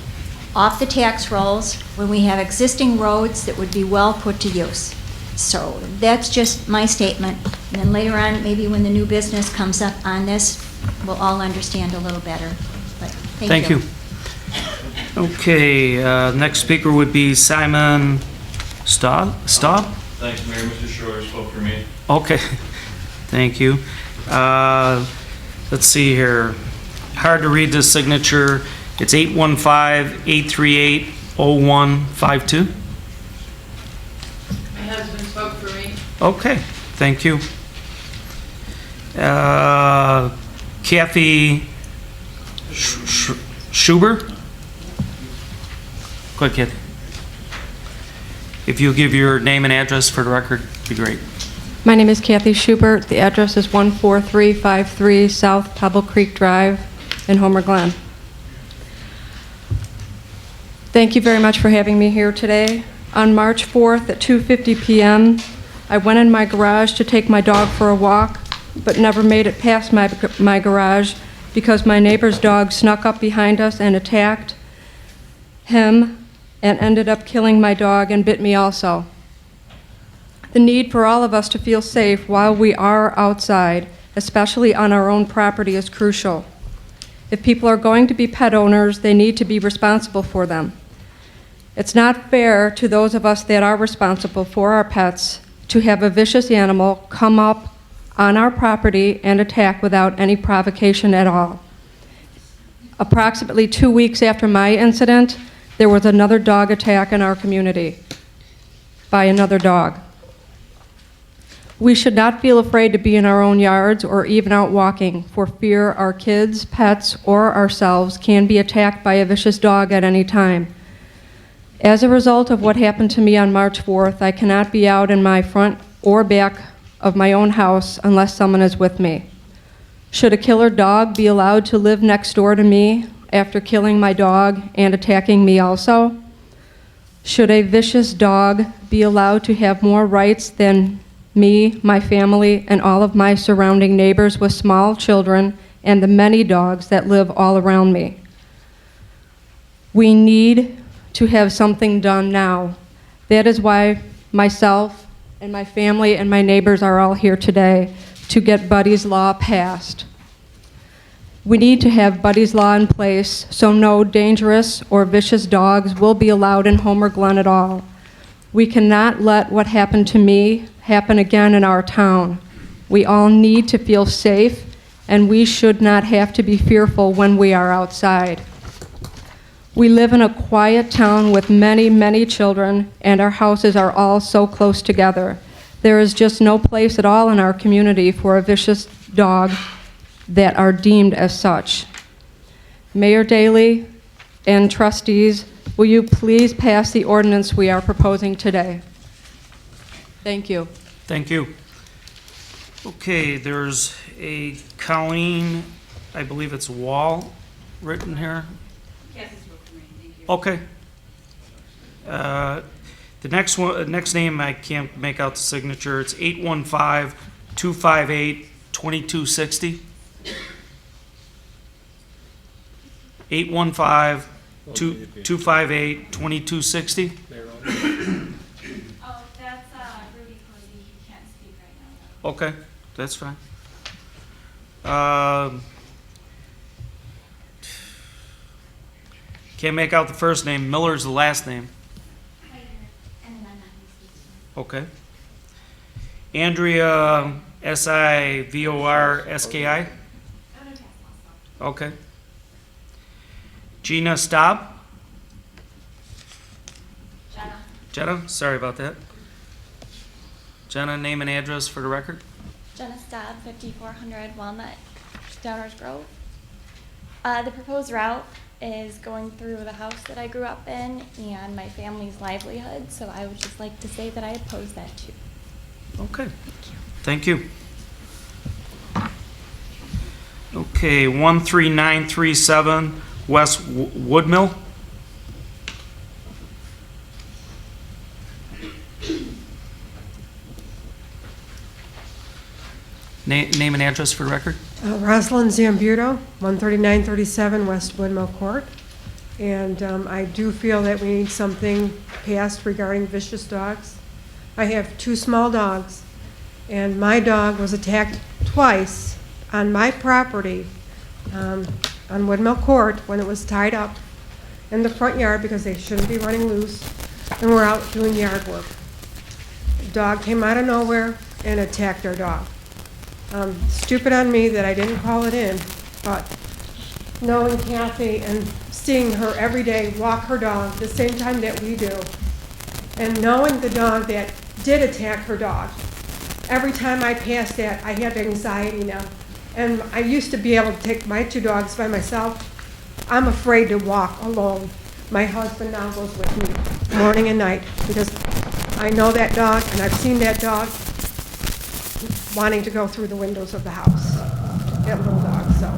off the tax rolls, when we have existing roads that would be well put to use. So that's just my statement, and then later on, maybe when the new business comes up on this, we'll all understand a little better. But thank you. Okay, next speaker would be Simon Staub? Thanks, Mayor. Mr. Shore spoke for me. Okay, thank you. Let's see here. Hard to read this signature. It's 815-838-0152. My husband spoke for me. Okay, thank you. Kathy Schubert? Go ahead, Kathy. If you'll give your name and address for the record, it'd be great. My name is Kathy Schubert. The address is 14353 South Pebble Creek Drive in Homer, Glen. Thank you very much for having me here today. On March 4th at 2:50 p.m., I went in my garage to take my dog for a walk, but never made it past my garage because my neighbor's dog snuck up behind us and attacked him and ended up killing my dog and bit me also. The need for all of us to feel safe while we are outside, especially on our own property, is crucial. If people are going to be pet owners, they need to be responsible for them. It's not fair to those of us that are responsible for our pets to have a vicious animal come up on our property and attack without any provocation at all. Approximately 2 weeks after my incident, there was another dog attack in our community by another dog. We should not feel afraid to be in our own yards or even out walking for fear our kids, pets, or ourselves can be attacked by a vicious dog at any time. As a result of what happened to me on March 4th, I cannot be out in my front or back of my own house unless someone is with me. Should a killer dog be allowed to live next door to me after killing my dog and attacking me also? Should a vicious dog be allowed to have more rights than me, my family, and all of my surrounding neighbors with small children and the many dogs that live all around me? We need to have something done now. That is why myself and my family and my neighbors are all here today to get Buddy's Law passed. We need to have Buddy's Law in place so no dangerous or vicious dogs will be allowed in Homer Glen at all. We cannot let what happened to me happen again in our town. We all need to feel safe, and we should not have to be fearful when we are outside. We live in a quiet town with many, many children, and our houses are all so close together. There is just no place at all in our community for a vicious dog that are deemed as such. Mayor Daley and trustees, will you please pass the ordinance we are proposing today? Thank you. Thank you. Okay, there's a Colleen, I believe it's Wall written here. Okay. The next name, I can't make out the signature. It's 815-258-2260. 815-258-2260. Oh, that's Rudy Cody. He can't speak right now. Okay, that's fine. Can't make out the first name. Miller's the last name. Right here. And then I'm not going to speak. Okay. Andrea, Sivorski. Okay. Gina Staub. Jenna, sorry about that. Jenna, name and address for the record. Jenna Staub, 5400 Walnut, Downers Grove. The proposed route is going through the house that I grew up in and my family's livelihood, so I would just like to say that I oppose that too. Okay. Thank you. Okay, 13937 West Woodmill. Name and address for the record. Rosalind Zambuto, 13937 West Woodmill Court. And I do feel that we need something passed regarding vicious dogs. I have 2 small dogs, and my dog was attacked twice on my property on Woodmill Court when it was tied up in the front yard because they shouldn't be running loose, and we're out doing yard work. The dog came out of nowhere and attacked our dog. Stupid on me that I didn't call it in, but knowing Kathy and seeing her every day walk her dog the same time that we do, and knowing the dog that did attack her dog, every time I pass that, I have anxiety now. And I used to be able to take my 2 dogs by myself. I'm afraid to walk alone. My husband now goes with me morning and night because I know that dog and I've seen that dog wanting to go through the windows of the house, that little dog. So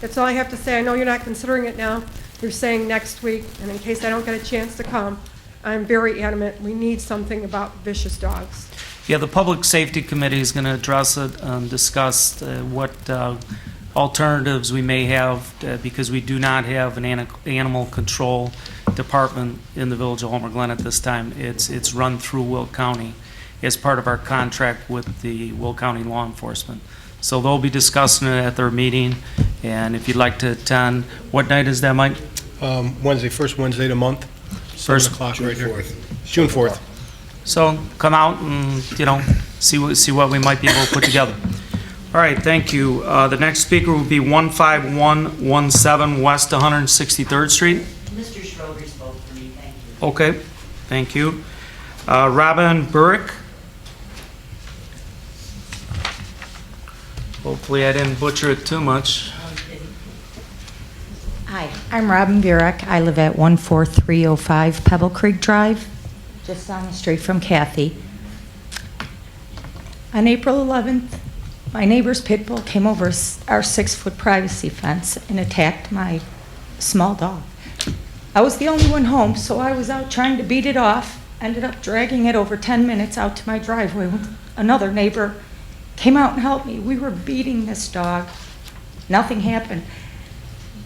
that's all I have to say. I know you're not considering it now. You're saying next week, and in case I don't get a chance to come, I'm very adamant we need something about vicious dogs. Yeah, the Public Safety Committee is going to address it, discuss what alternatives we may have, because we do not have an animal control department in the village of Homer Glen at this time. It's run through Will County as part of our contract with the Will County law enforcement. So they'll be discussing it at their meeting, and if you'd like to attend, what night is that, Mike? Wednesday, first Wednesday of the month, 7 First- o'clock right here. June 4th. So come out and, see what we might be able to put together. All right, thank you. The next speaker will be 15117 West 163rd Street. Mr. Schroeder spoke for me, thank you. Okay, thank you. Robin Burrick. Hopefully I didn't butcher it too much. Hi, I'm Robin Burek. I live at 14305 Pebble Creek Drive, just down the street from Kathy. On April 11th, my neighbor's pit bull came over our 6-foot privacy fence and attacked my small dog. I was the only one home, so I was out trying to beat it off, ended up dragging it over 10 minutes out to my driveway when another neighbor came out and helped me. We were beating this dog. Nothing happened.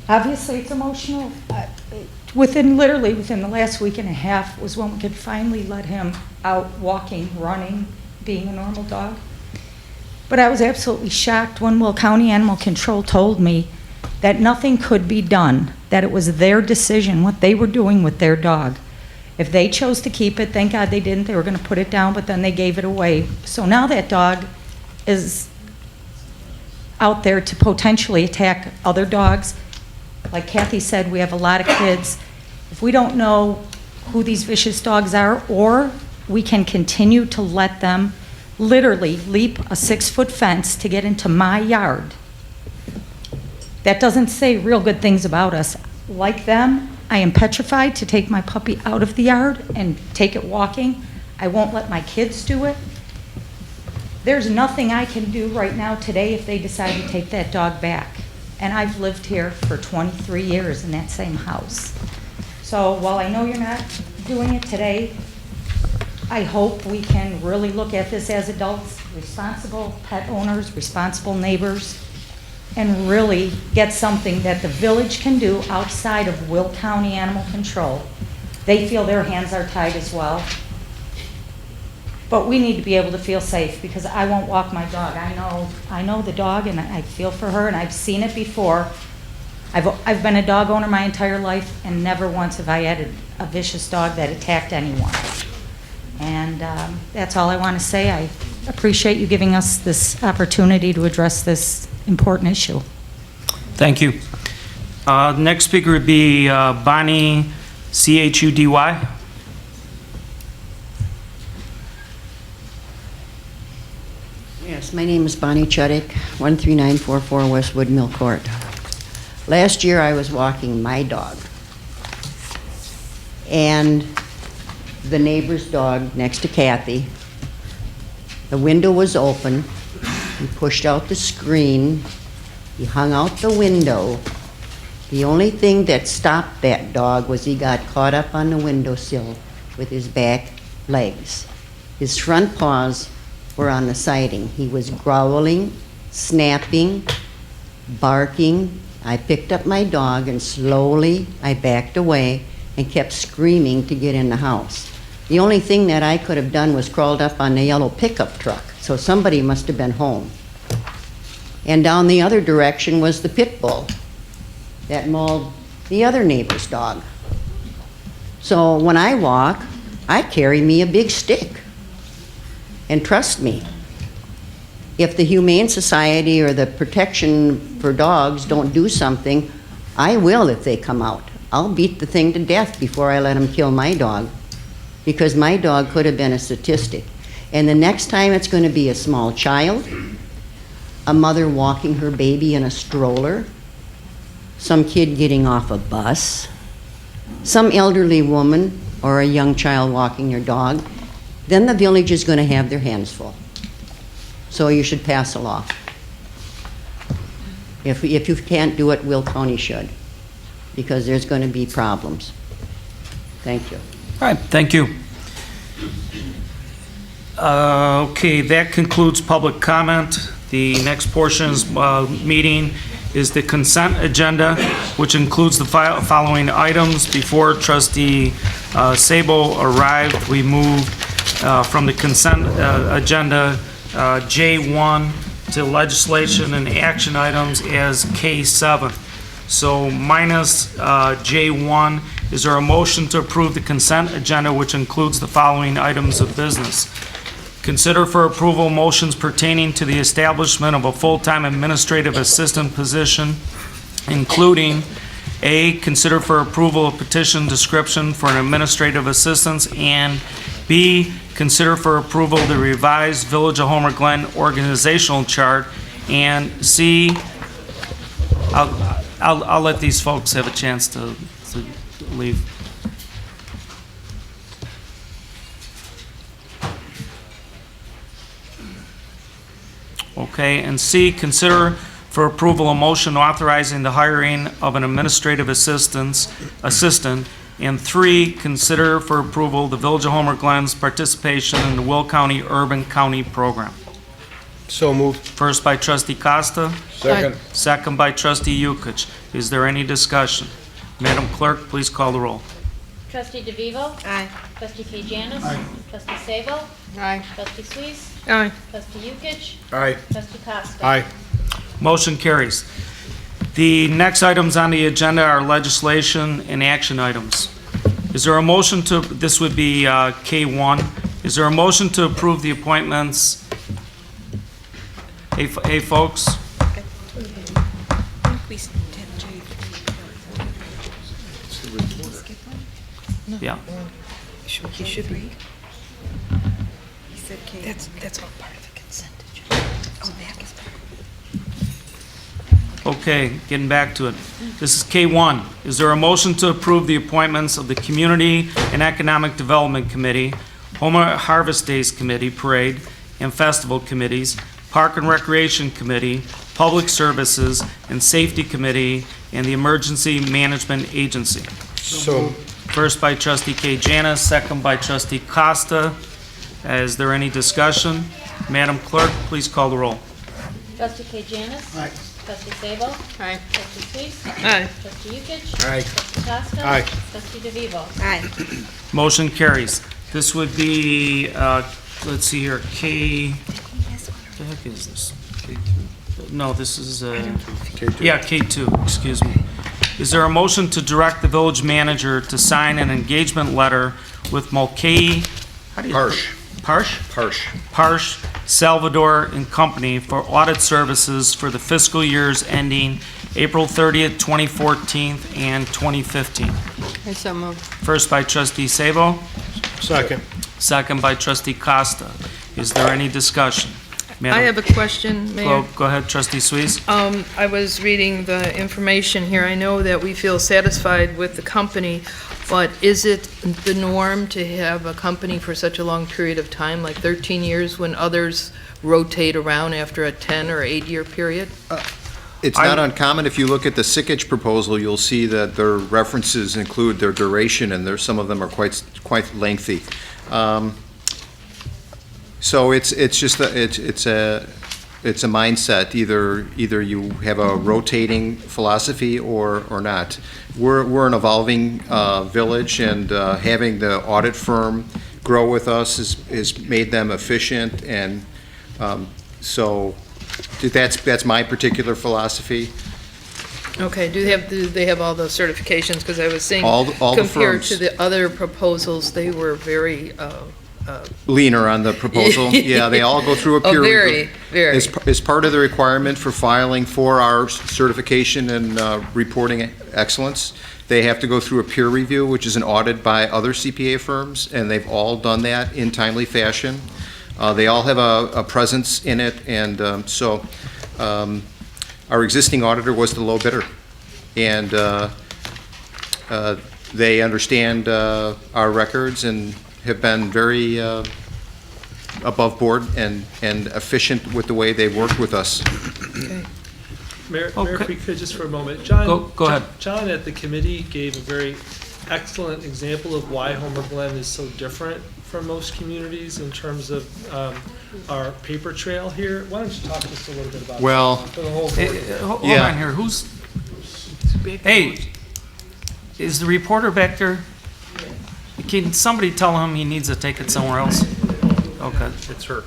Obviously, it's emotional. Literally within the last week and a half was when we could finally let him out walking, running, being a normal dog. But I was absolutely shocked when Will County Animal Control told me that nothing could be done, that it was their decision, what they were doing with their dog. If they chose to keep it, thank God they didn't, they were going to put it down, but then they gave it away. So now that dog is out there to potentially attack other dogs. Like Kathy said, we have a lot of kids. If we don't know who these vicious dogs are, or we can continue to let them literally leap a 6-foot fence to get into my yard, that doesn't say real good things about us. Like them, I am petrified to take my puppy out of the yard and take it walking. I won't let my kids do it. There's nothing I can do right now today if they decide to take that dog back. And I've lived here for 23 years in that same house. So while I know you're not doing it today, I hope we can really look at this as adults, responsible pet owners, responsible neighbors, and really get something that the village can do outside of Will County Animal Control. They feel their hands are tied as well. But we need to be able to feel safe, because I won't walk my dog. I know the dog, and I feel for her, and I've seen it before. I've been a dog owner my entire life, and never once have I had a vicious dog that attacked anyone. And that's all I want to say. I appreciate you giving us this opportunity to address this important issue. Thank you. Next speaker would be Bonnie, Chudy. Yes, my name is Bonnie Chuddick, 13944 Westwood Mill Court. Last year I was walking my dog, and the neighbor's dog next to Kathy, the window was open, he pushed out the screen, he hung out the window. The only thing that stopped that dog was he got caught up on the windowsill with his back legs. His front paws were on the siding. He was growling, snapping, barking. I picked up my dog and slowly I backed away and kept screaming to get in the house. The only thing that I could have done was crawled up on the yellow pickup truck, so somebody must have been home. And down the other direction was the pit bull that mauled the other neighbor's dog. So when I walk, I carry me a big stick. And trust me, if the Humane Society or the Protection for Dogs don't do something, I will if they come out. I'll beat the thing to death before I let them kill my dog, because my dog could have been a statistic. And the next time it's going to be a small child, a mother walking her baby in a stroller, some kid getting off a bus, some elderly woman or a young child walking their dog, then the village is going to have their hands full. So you should pass a law. If you can't do it, Will County should, because there's going to be problems. Thank you. All right, thank you. Okay, that concludes public comment. The next portion is meeting is the consent agenda, which includes the following items. Before Trustee Sabo arrived, we moved from the consent agenda J1 to legislation and action items as K7. So minus J1, is there a motion to approve the consent agenda, which includes the following items of business? Consider for approval motions pertaining to the establishment of a full-time administrative assistant position, including A, consider for approval of petition description for an administrative assistant, and B, consider for approval the revised Village of Homer Glen organizational chart, and C, I'll let these folks have a chance to leave. Okay, and C, consider for approval a motion authorizing the hiring of an administrative assistant, and 3, consider for approval the Village of Homer Glen's participation in the Will County Urban County Program. So moved. First by Trustee Costa. Second. Second by Trustee Yukich. Is there any discussion? Madam Clerk, please call the roll. Trustee DeVivo. Aye. Trustee Kajanis. Aye. Trustee Sabo. Aye. Trustee Suisse. Aye. Trustee Yukich. Aye. Trustee Costa. Aye. Motion carries. The next items on the agenda are legislation and action items. Is there a motion to, this would be K1, is there a motion to approve the appointments? Hey, folks, yeah. He should be. He said K. That's all part of the consent agenda. Oh, that is part. Okay, getting back to it. This is K1. Is there a motion to approve the appointments of the Community and Economic Development Committee, Homer Harvest Days Committee, Parade, and Festival Committees, Park and Recreation Committee, Public Services and Safety Committee, and the Emergency Management Agency? So, First by Trustee Kajanis, second by Trustee Costa. Is there any discussion? Madam Clerk, please call the roll. Trustee Kajanis. Aye. Trustee Sabo. Aye. Trustee Suisse. Aye. Trustee Yukich. Aye. Trustee Costa. Aye. Trustee DeVivo. Aye. Motion carries. This would be, let's see here, what the heck is this? K2? No, this is, K2. yeah, K2, excuse me. Is there a motion to direct the village manager to sign an engagement letter with Mulcahy? Parsh. Parsh? Parsh, Salvador and Company for audit services for the fiscal years ending April 30th, 2014 and 2015. I so moved. First by Trustee Sabo, second. second by Trustee Costa. Is there any discussion? I have a question, Mayor. Go ahead, Trustee Suisse. I was reading the information here. I know that we feel satisfied with the company, but is it the norm to have a company for such a long period of time, like 13 years, when others rotate around after a 10 or 8-year period? It's not uncommon. If you look at the Sickage proposal, you'll see that their references include their duration, and some of them are quite lengthy. So it's just it's a mindset. Either you have a rotating philosophy or not. We're an evolving village, and having the audit firm grow with us has made them efficient, and so that's my particular philosophy. Okay, do they have all the certifications? Because I was saying, All the compared firms. to the other proposals, they were very Leaner on the proposal. Yeah, they all go through a peer review. Very. As part of the requirement for filing for our certification and reporting excellence, they have to go through a peer review, which is an audit by other CPA firms, and they've all done that in timely fashion. They all have a presence in it, and so our existing auditor was the low bidder. And they understand our records and have been very above board and efficient with the way they've worked with us. Mayor, Okay. if we could, just for a moment. John, Go ahead. John at the committee gave a very excellent example of why Homer Glen is so different from most communities in terms of our paper trail here. Why don't you talk just a little bit about Well, that for the whole board? Hold on here, hey, is the reporter back there? Can somebody tell him he needs to take it somewhere else? Okay. It's her.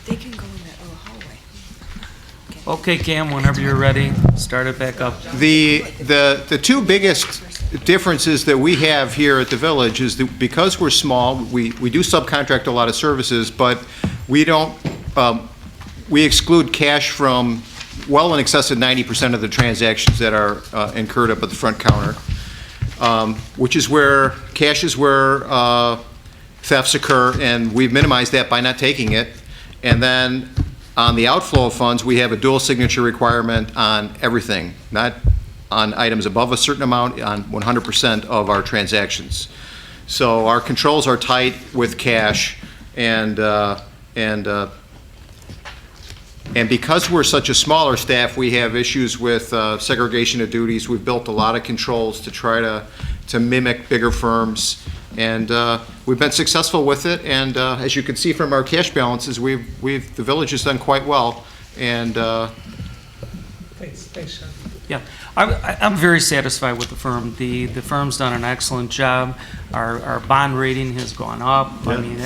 They can go in that little hallway. Okay, Cam, whenever you're ready, start it back up. The two biggest differences that we have here at the village is that because we're small, we do subcontract a lot of services, but we don't, we exclude cash from well in excess of 90% of the transactions that are incurred up at the front counter, which is where, cash is where thefts occur, and we've minimized that by not taking it. And then on the outflow of funds, we have a dual signature requirement on everything, not on items above a certain amount, on 100% of our transactions. So our controls are tight with cash, and because we're such a smaller staff, we have issues with segregation of duties. We've built a lot of controls to try to mimic bigger firms, and we've been successful with it. And as you can see from our cash balances, the village has done quite well. And Thanks, Sean. Yeah, I'm very satisfied with the firm. The firm's done an excellent job. Our bond rating has gone up. I mean,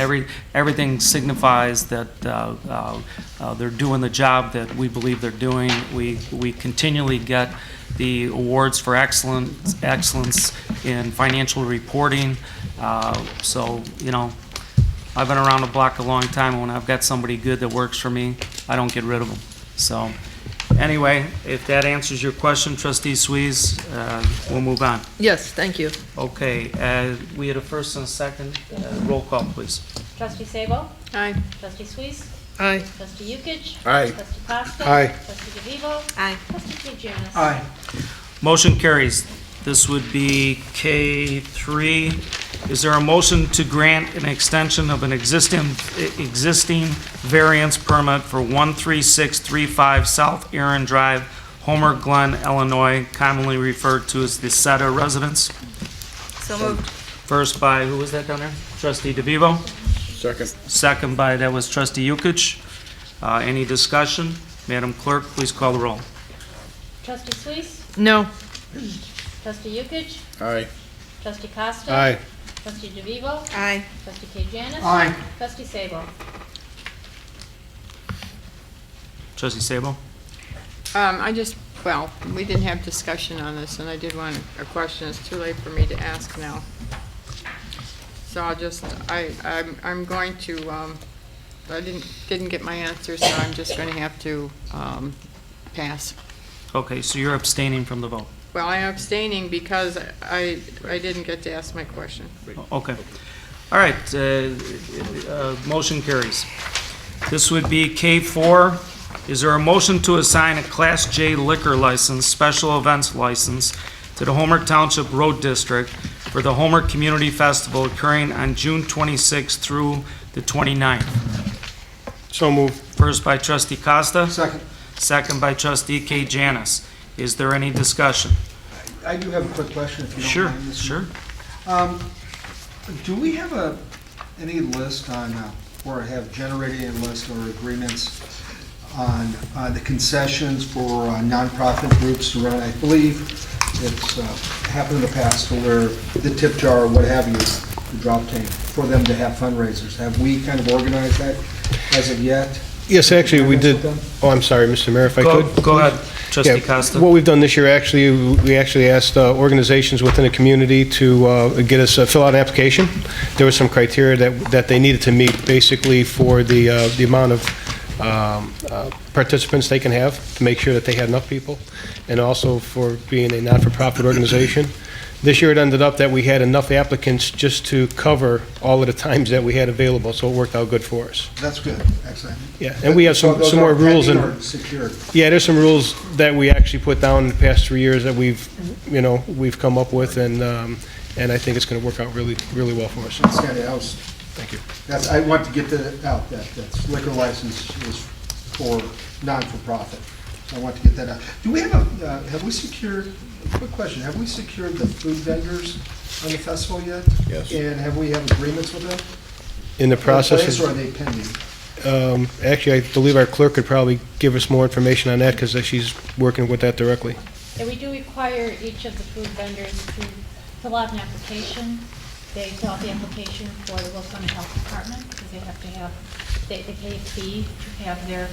everything signifies that they're doing the job that we believe they're doing. We continually get the awards for excellence in financial reporting. So, you know, I've been around the block a long time, and when I've got somebody good that works for me, I don't get rid of them. So, anyway, if that answers your question, Trustee Suisse, we'll move on. Yes, thank you. Okay, we had a first and a second. Roll call, please. Trustee Sabo? Aye. Trustee Suisse? Aye. Trustee Yukich? Aye. Trustee Costa? Aye. Trustee DeVivo? Aye. Trustee Janis? Aye. Motion carries. This would be K3. Is there a motion to grant an extension of an existing variance permit for 13635 South Aaron Drive, Homer, Glen, Illinois, commonly referred to as the Seta residence? So moved. First by, who was that down there? Trustee DeVivo? Second. Second by, that was Trustee Yukich. Any discussion? Madam Clerk, please call the roll. Trustee Suisse? No. Trustee Yukich? Aye. Trustee Costa? Aye. Trustee DeVivo? Aye. Trustee Janis? Aye. Trustee Sabo? Trustee Sabo? Well, we didn't have discussion on this, and I did want a question. It's too late for me to ask now. So I'm going to, I didn't get my answer, so I'm just going to have to pass. Okay, so you're abstaining from the vote? Well, I'm abstaining because I didn't get to ask my question. Okay. All right, motion carries. This would be K4. Is there a motion to assign a Class J liquor license, special events license, to the Homer Township Road District for the Homer Community Festival occurring on June 26th through the 29th? So moved. First by Trustee Costa. Second. Second by Trustee K. Janis. Is there any discussion? I do have a quick question, if you don't Sure, mind. Mr. sure. Do we have any list on, or have generated a list or agreements on the concessions for nonprofit groups to run? I believe it's happened in the past to where the tip jar or what have you, the drop tank, for them to have fundraisers. Have we kind of organized that as of yet? Yes, actually, we did. Oh, I'm sorry, Mr. Mayor, if I could. Go ahead, Trustee Yeah, Costa. what we've done this year, actually, we actually asked organizations within the community to get us, fill out an application. There was some criteria that they needed to meet, basically, for the amount of participants they can have, to make sure that they had enough people, and also for being a not-for-profit organization. This year, it ended up that we had enough applicants just to cover all of the times that we had available, so it worked out good for us. That's good, excellent. Yeah, and we have some more rules and. Secured. Yeah, there's some rules that we actually put down in the past 3 years that we've come up with, and I think it's going to work out really, really well for us. Thank you. I want to get that out, that liquor license is for non-for-profit. I want to get that out. Do we have we secured, quick question, have we secured the food vendors on the festival yet? Yes. And have we have agreements with them? In the process Or are they pending? actually, I believe our clerk could probably give us more information on that, because she's working with that directly. And we do require each of the food vendors to fill out an application. They fill out the application for the Will County Health Department, because they have to have, they pay a fee to have their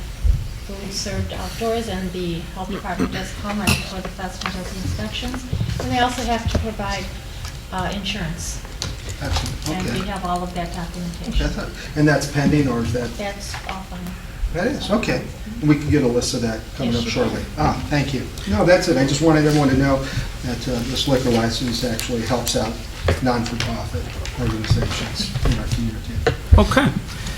food served outdoors, and the health department does come right before the festival, does the inspections. And they also have to provide insurance. Excellent, And we okay. have all of that documentation. And that's pending, or is that? That's often. That is, okay. We can get a list of that coming Yes, up you shortly. Thank you. No, that's it. I just wanted everyone to know that this liquor license actually helps out non-for-profit organizations in our community. Okay.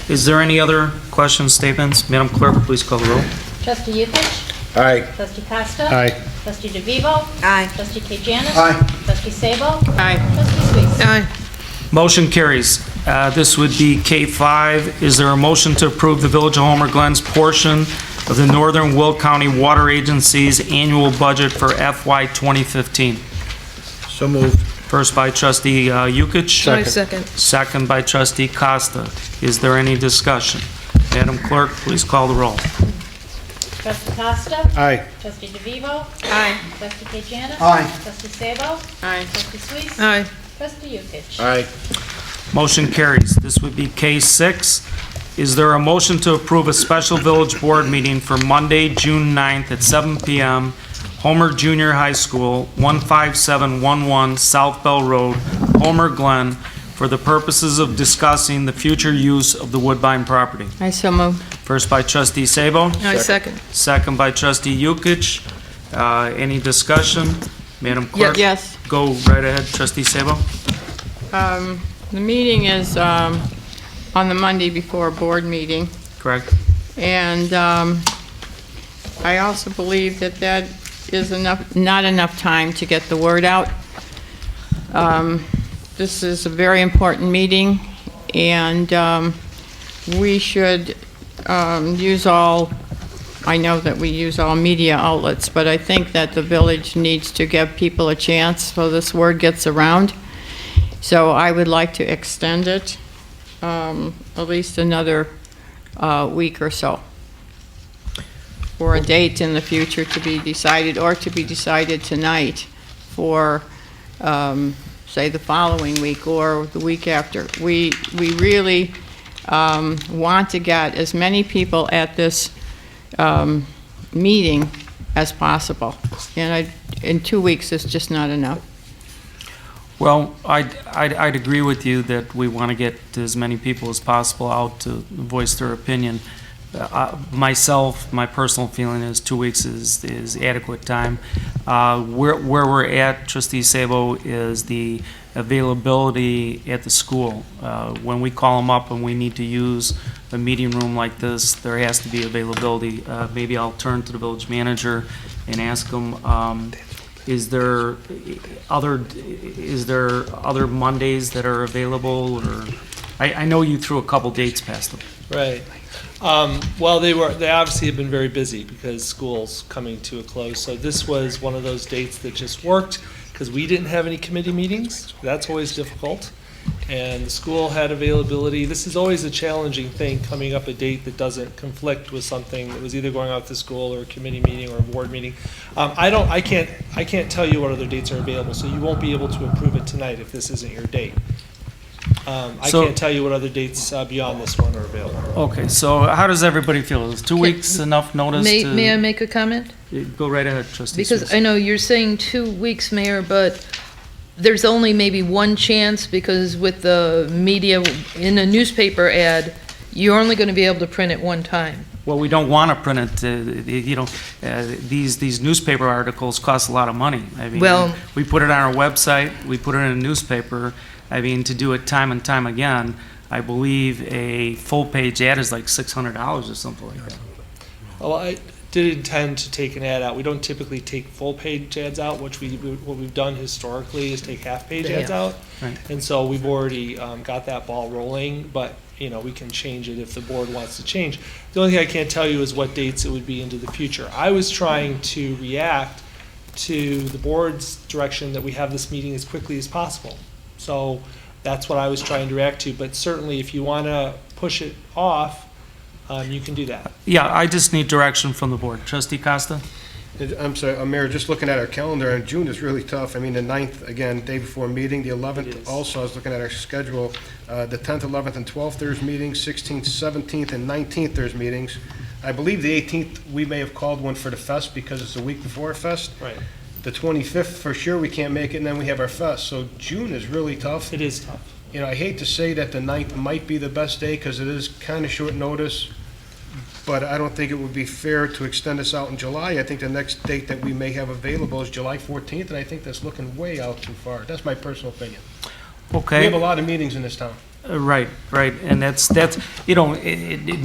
Is there any other questions, statements? Madam Clerk, please call the roll. Trustee Yukic? Aye. Trustee Costa? Aye. Trustee DeVivo? Aye. Trustee Janis? Aye. Trustee Sabo? Aye. Trustee Sweet? Aye. Motion carries. This would be K5. Is there a motion to approve the Village of Homer Glen's portion of the Northern Will County Water Agency's annual budget for FY 2015? So moved. First by Trustee Yukic. I second. Second by Trustee Costa. Is there any discussion? Madam Clerk, please call the roll. Trustee Costa? Aye. Trustee DeVivo? Aye. Trustee Janis? Aye. Trustee Sabo? Aye. Trustee Sweet? Aye. Trustee Yukic? Aye. Motion carries. This would be K6. Is there a motion to approve a special village board meeting for Monday, June 9th at 7 p.m., Homer Junior High School, 15711 South Bell Road, Homer, Glen, for the purposes of discussing the future use of the Woodbine property? I so move. First by Trustee Sabo. I second. Second by Trustee Yukic. Any discussion? Madam Clerk? Yes. Go right ahead, Trustee Sabo. The meeting is on the Monday before a board meeting, Correct? and I also believe that that is not enough time to get the word out. This is a very important meeting, and we should use all, I know that we use all media outlets, but I think that the village needs to give people a chance so this word gets around. So I would like to extend it at least another week or so, or a date in the future to be decided, or to be decided tonight for, say, the following week or the week after. We really want to get as many people at this meeting as possible, and in 2 weeks is just not enough. Well, I'd agree with you that we want to get as many people as possible out to voice their opinion. Myself, my personal feeling is 2 weeks is adequate time. Where we're at, Trustee Sabo, is the availability at the school. When we call them up and we need to use a meeting room like this, there has to be availability. Maybe I'll turn to the village manager and ask them, is there other Mondays that are available, or I know you threw a couple dates past them. Right. Well, they obviously have been very busy because school's coming to a close. So this was one of those dates that just worked because we didn't have any committee meetings. That's always difficult. And the school had availability. This is always a challenging thing, coming up a date that doesn't conflict with something that was either going out to school or a committee meeting or a board meeting. I can't tell you what other dates are available, so you won't be able to approve it tonight if this isn't your date. I can't tell you what other dates beyond this one are available. Okay, so how does everybody feel? Is 2 weeks enough notice to? May I make a comment? Go right ahead, Trustee Because Swiss. I know you're saying 2 weeks, Mayor, but there's only maybe one chance, because with the media, in a newspaper ad, you're only going to be able to print it one time. Well, we don't want to print it, these newspaper articles cost a lot of money. I mean, Well- we put it on our website, we put it in a newspaper. I mean, to do it time and time again, I believe a full-page ad is like $600 or something like that. Well, did intend to take an ad out. We don't typically take full-page ads out, what we've done historically is take half-page ads Yeah. out. Right. And so we've already got that ball rolling, but, we can change it if the board wants to change. The only thing I can't tell you is what dates it would be into the future. I was trying to react to the board's direction that we have this meeting as quickly as possible. So that's what I was trying to react to, but certainly if you want to push it off, you can do that. Yeah, I just need direction from the board. Trustee Costa? I'm sorry, Mayor, just looking at our calendar, and June is really tough. I mean, the 9th, again, day before meeting, the 11th also, I was looking at our schedule, the 10th, 11th, and 12th, there's meetings, 16th, 17th, and 19th, there's meetings. I believe the 18th, we may have called one for the fest because it's the week before fest. Right. The 25th, for sure, we can't make it, and then we have our fest. So June is really tough. It is tough. I hate to say that the 9th might be the best day because it is kind of short notice, but I don't think it would be fair to extend this out in July. I think the next date that we may have available is July 14th, and I think that's looking way out too far. That's my personal opinion. Okay. We have a lot of meetings in this town. Right, and that's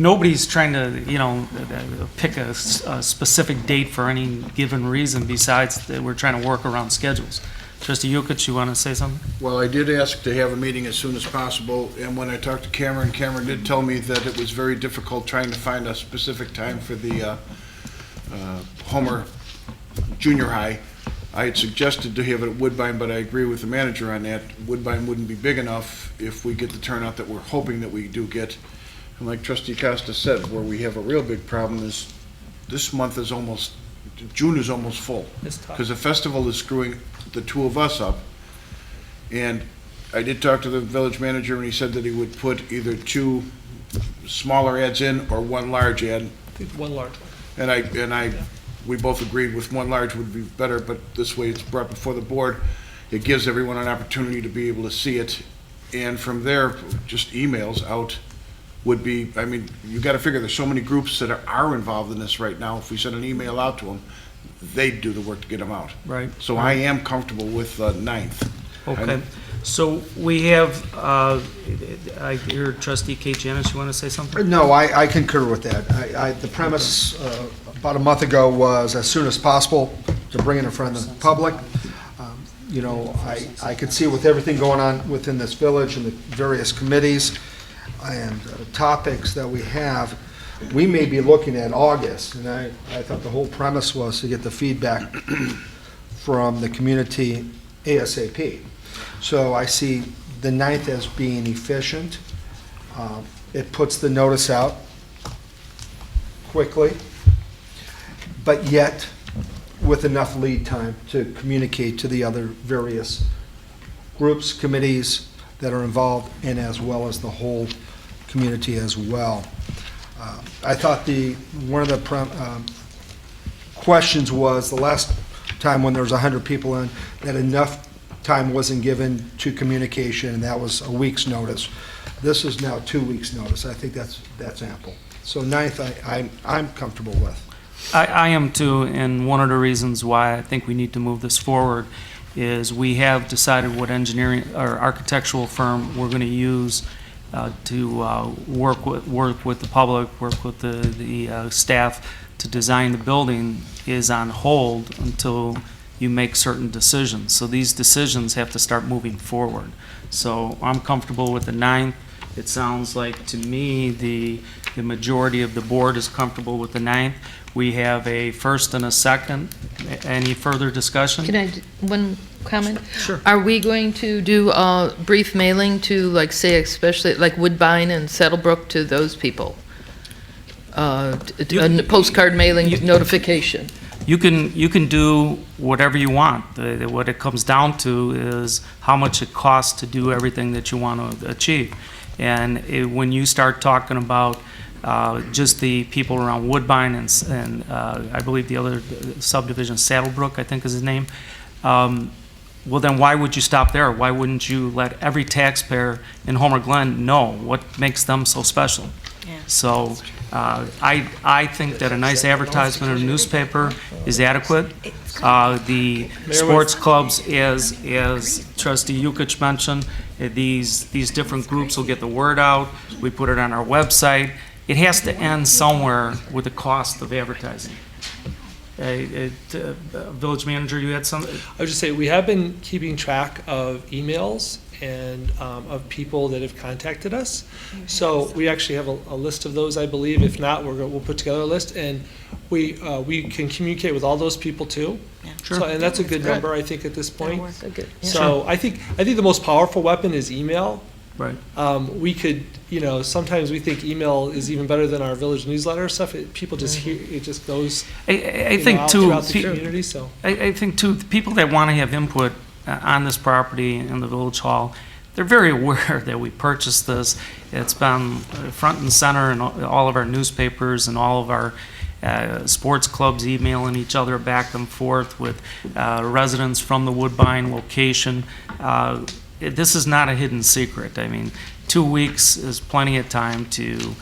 nobody's trying to, pick a specific date for any given reason besides that we're trying to work around schedules. Trustee Yukich, you want to say something? Well, I did ask to have a meeting as soon as possible, and when I talked to Cameron did tell me that it was very difficult trying to find a specific time for the Homer Junior High. I had suggested to have it at Woodbine, but I agree with the manager on that. Woodbine wouldn't be big enough if we get the turnout that we're hoping that we do get. And like Trustee Costa said, where we have a real big problem is this month is June is almost full. It's tough. Because the festival is screwing the two of us up. And I did talk to the village manager, and he said that he would put either 2 smaller ads in or 1 large ad. I think one large one. And we both agreed with 1 large would be better, but this way it's brought before the board. It gives everyone an opportunity to be able to see it. And from there, just emails out would be, I mean, you got to figure there's so many groups that are involved in this right now. If we send an email out to them, they do the work to get them out. Right. So I am comfortable with 9th. Okay. So we have, I hear Trustee Kate Janis, you want to say something? No, I concur with that. The premise about a month ago was as soon as possible to bring it in front of the public. I could see with everything going on within this village and the various committees and topics that we have, we may be looking at August. And I thought the whole premise was to get the feedback from the community ASAP. So I see the 9th as being efficient. It puts the notice out quickly, but yet with enough lead time to communicate to the other various groups, committees that are involved, and as well as the whole community as well. I thought one of the questions was the last time when there was 100 people in, that enough time wasn't given to communication, and that was a week's notice. This is now 2 weeks' notice. I think that's ample. So 9th, I'm comfortable with. I am too, and one of the reasons why I think we need to move this forward is we have decided what engineering or architectural firm we're going to use to work with the public, work with the staff to design the building is on hold until you make certain decisions. So these decisions have to start moving forward. So I'm comfortable with the 9th. It sounds like to me the majority of the board is comfortable with the 9th. We have a first and a second. Any further discussion? Can I, one comment? Sure. Are we going to do a brief mailing to, like, say, especially like Woodbine and Saddlebrook, to those people? A postcard mailing notification? You can do whatever you want. What it comes down to is how much it costs to do everything that you want to achieve. And when you start talking about just the people around Woodbine and I believe the other subdivision, Saddlebrook, I think is his name, well then why would you stop there? Why wouldn't you let every taxpayer in Homer Glen know what makes them so special? Yeah. So I think that a nice advertisement in a newspaper is adequate. The sports clubs, as Trustee Yukich mentioned, these different groups will get the word out. We put it on our website. It has to end somewhere with the cost of advertising. Village manager, you had some? I would just say, we have been keeping track of emails and of people that have contacted us. So we actually have a list of those, I believe. If not, we'll put together a list, and we can communicate with all those people too. Sure. So, and that's a good Good. number, I think, at this point. Good. So I think the most powerful weapon is email. Right. We could, sometimes we think email is even better than our village newsletter stuff. People just hear, it just goes, I think out too, throughout the community, so. I think too, the people that want to have input on this property in the village hall, they're very aware that we purchased this. It's been front and center in all of our newspapers and all of our sports clubs emailing each other back and forth with residents from the Woodbine location. This is not a hidden secret. I mean, 2 weeks is plenty of time to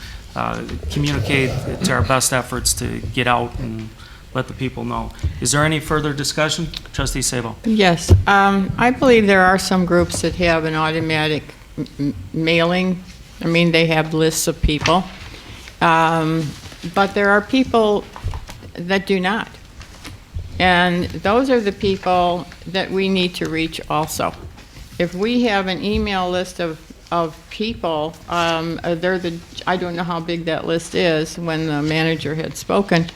communicate to our best efforts to get out and let the people know. Is there any further discussion? Trustee Sabo. Yes, I believe there are some groups that have an automatic mailing. I mean, they have lists of people. But there are people that do not. And those are the people that we need to reach also. If we have an email list of people, I don't know how big that list is when the manager had spoken.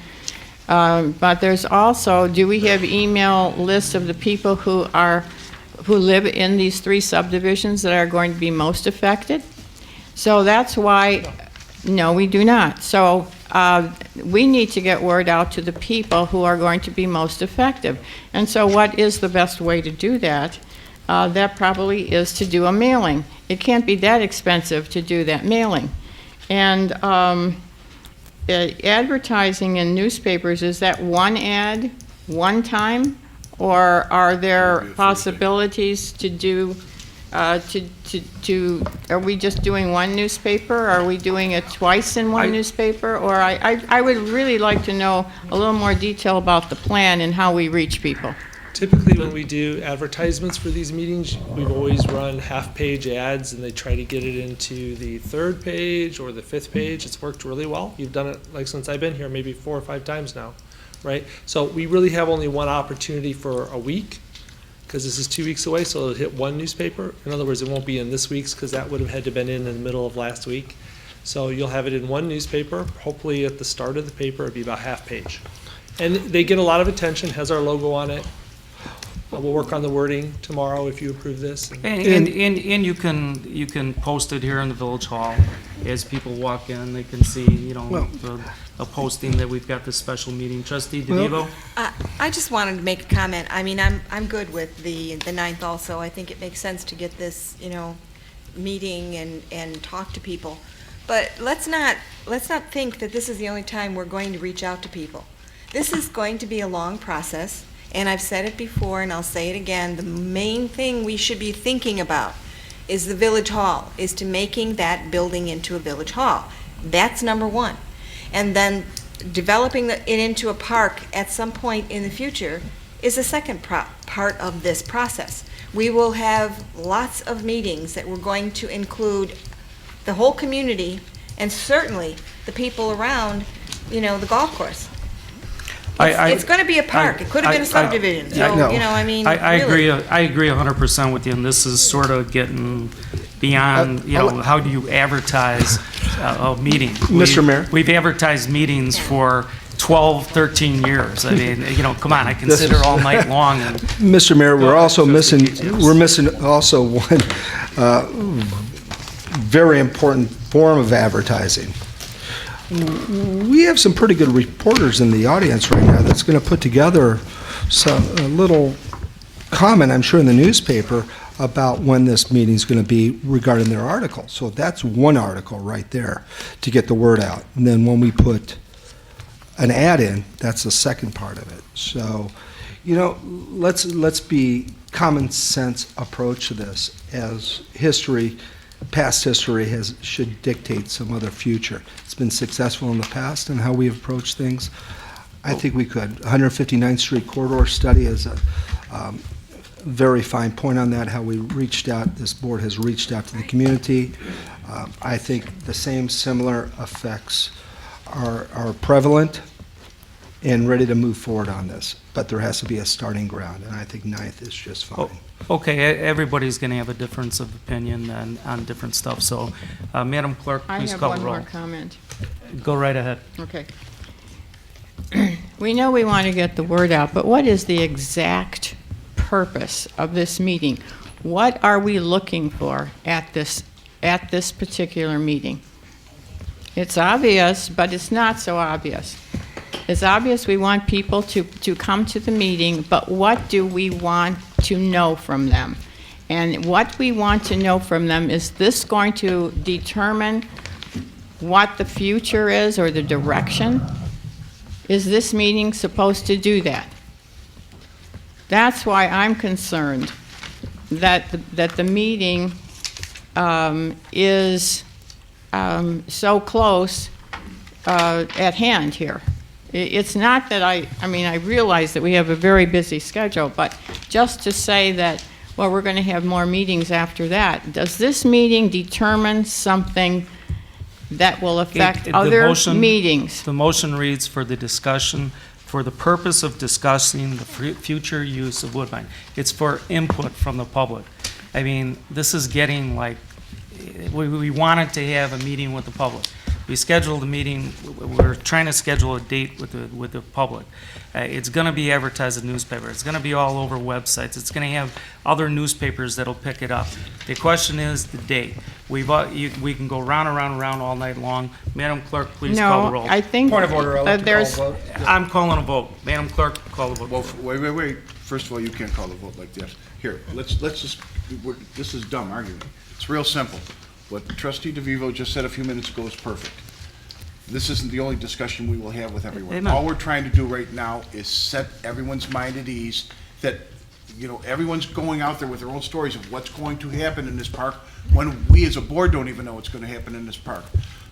But there's also, do we have email lists of the people who live in these 3 subdivisions that are going to be most affected? So that's why, no, we do not. So we need to get word out to the people who are going to be most effective. And so what is the best way to do that? That probably is to do a mailing. It can't be that expensive to do that mailing. And advertising in newspapers, is that one ad, one time? Or are there possibilities to do, are we just doing one newspaper? Are we doing it twice in one newspaper? Or I would really like to know a little more detail about the plan and how we reach people. Typically, when we do advertisements for these meetings, we've always run half-page ads, and they try to get it into the 3rd page or the 5th page. It's worked really well. You've done it, like, since I've been here, maybe 4 or 5 times now, right? So we really have only one opportunity for a week, because this is 2 weeks away, so it'll hit one newspaper. In other words, it won't be in this week's, because that would have had to been in the middle of last week. So you'll have it in one newspaper. Hopefully, at the start of the paper, it'll be about half-page. And they get a lot of attention, has our logo on it. We'll work on the wording tomorrow if you approve this. And you can post it here in the village hall. As people walk in, they can see, a posting that we've got this special meeting. Trustee DeVivo? I just wanted to make a comment. I mean, I'm good with the 9th also. I think it makes sense to get this, meeting and talk to people. But let's not think that this is the only time we're going to reach out to people. This is going to be a long process. And I've said it before, and I'll say it again, the main thing we should be thinking about is the village hall, is to making that building into a village hall. That's number 1. And then developing it into a park at some point in the future is the second part of this process. We will have lots of meetings that we're going to include the whole community and certainly the people around, the golf course. It's going to be a park. It could have been a subdivision. I agree 100% with you, and this is sort of getting beyond, how do you advertise a meeting? Mr. Mayor? We've advertised meetings for 12, 13 years. I mean, come on, I can sit here all night long. And Mr. Mayor, we're missing also one very important form of advertising. We have some pretty good reporters in the audience right now that's going to put together a little comment, I'm sure, in the newspaper about when this meeting is going to be regarding their article. So that's one article right there to get the word out. And then when we put an ad in, that's the second part of it. So, let's be common sense approach to this, as past history should dictate some other future. It's been successful in the past and how we approach things. I think we could. 159th Street corridor study is a very fine point on that, how we reached out, this board has reached out to the community. I think the same similar effects are prevalent and ready to move forward on this. But there has to be a starting ground, and I think 9th is just fine. Okay, everybody's going to have a difference of opinion on different stuff, so, Madam Clerk, I please have call one the roll. more comment. Go right ahead. Okay. We know we want to get the word out, but what is the exact purpose of this meeting? What are we looking for at this particular meeting? It's obvious, but it's not so obvious. It's obvious we want people to come to the meeting, but what do we want to know from them? And what we want to know from them, is this going to determine what the future is or the direction? Is this meeting supposed to do that? That's why I'm concerned that the meeting is so close at hand here. It's not that I mean, I realize that we have a very busy schedule, but just to say that, well, we're going to have more meetings after that, does this meeting determine something that will affect other meetings? The motion reads for the discussion, for the purpose of discussing the future use of Woodbine. It's for input from the public. I mean, this is getting like, we wanted to have a meeting with the public. We scheduled a meeting, we're trying to schedule a date with the public. It's gonna be advertised in the newspaper, it's gonna be all over websites, it's gonna have other newspapers that'll pick it up. The question is the date. We can go round and round and round all night long. Madam Clerk, please call the roll. No, I think Point of order, I'd like to there's, call a vote. I'm calling a vote. Madam Clerk, call the vote. Well, wait. First of all, you can't call the vote like this. Here, let's just, this is dumb argument. It's real simple. What Trustee DeVivo just said a few minutes ago is perfect. This isn't the only discussion we will have with everyone. Amen. All we're trying to do right now is set everyone's mind at ease that, you know, everyone's going out there with their own stories of what's going to happen in this park when we as a board don't even know what's going to happen in this park.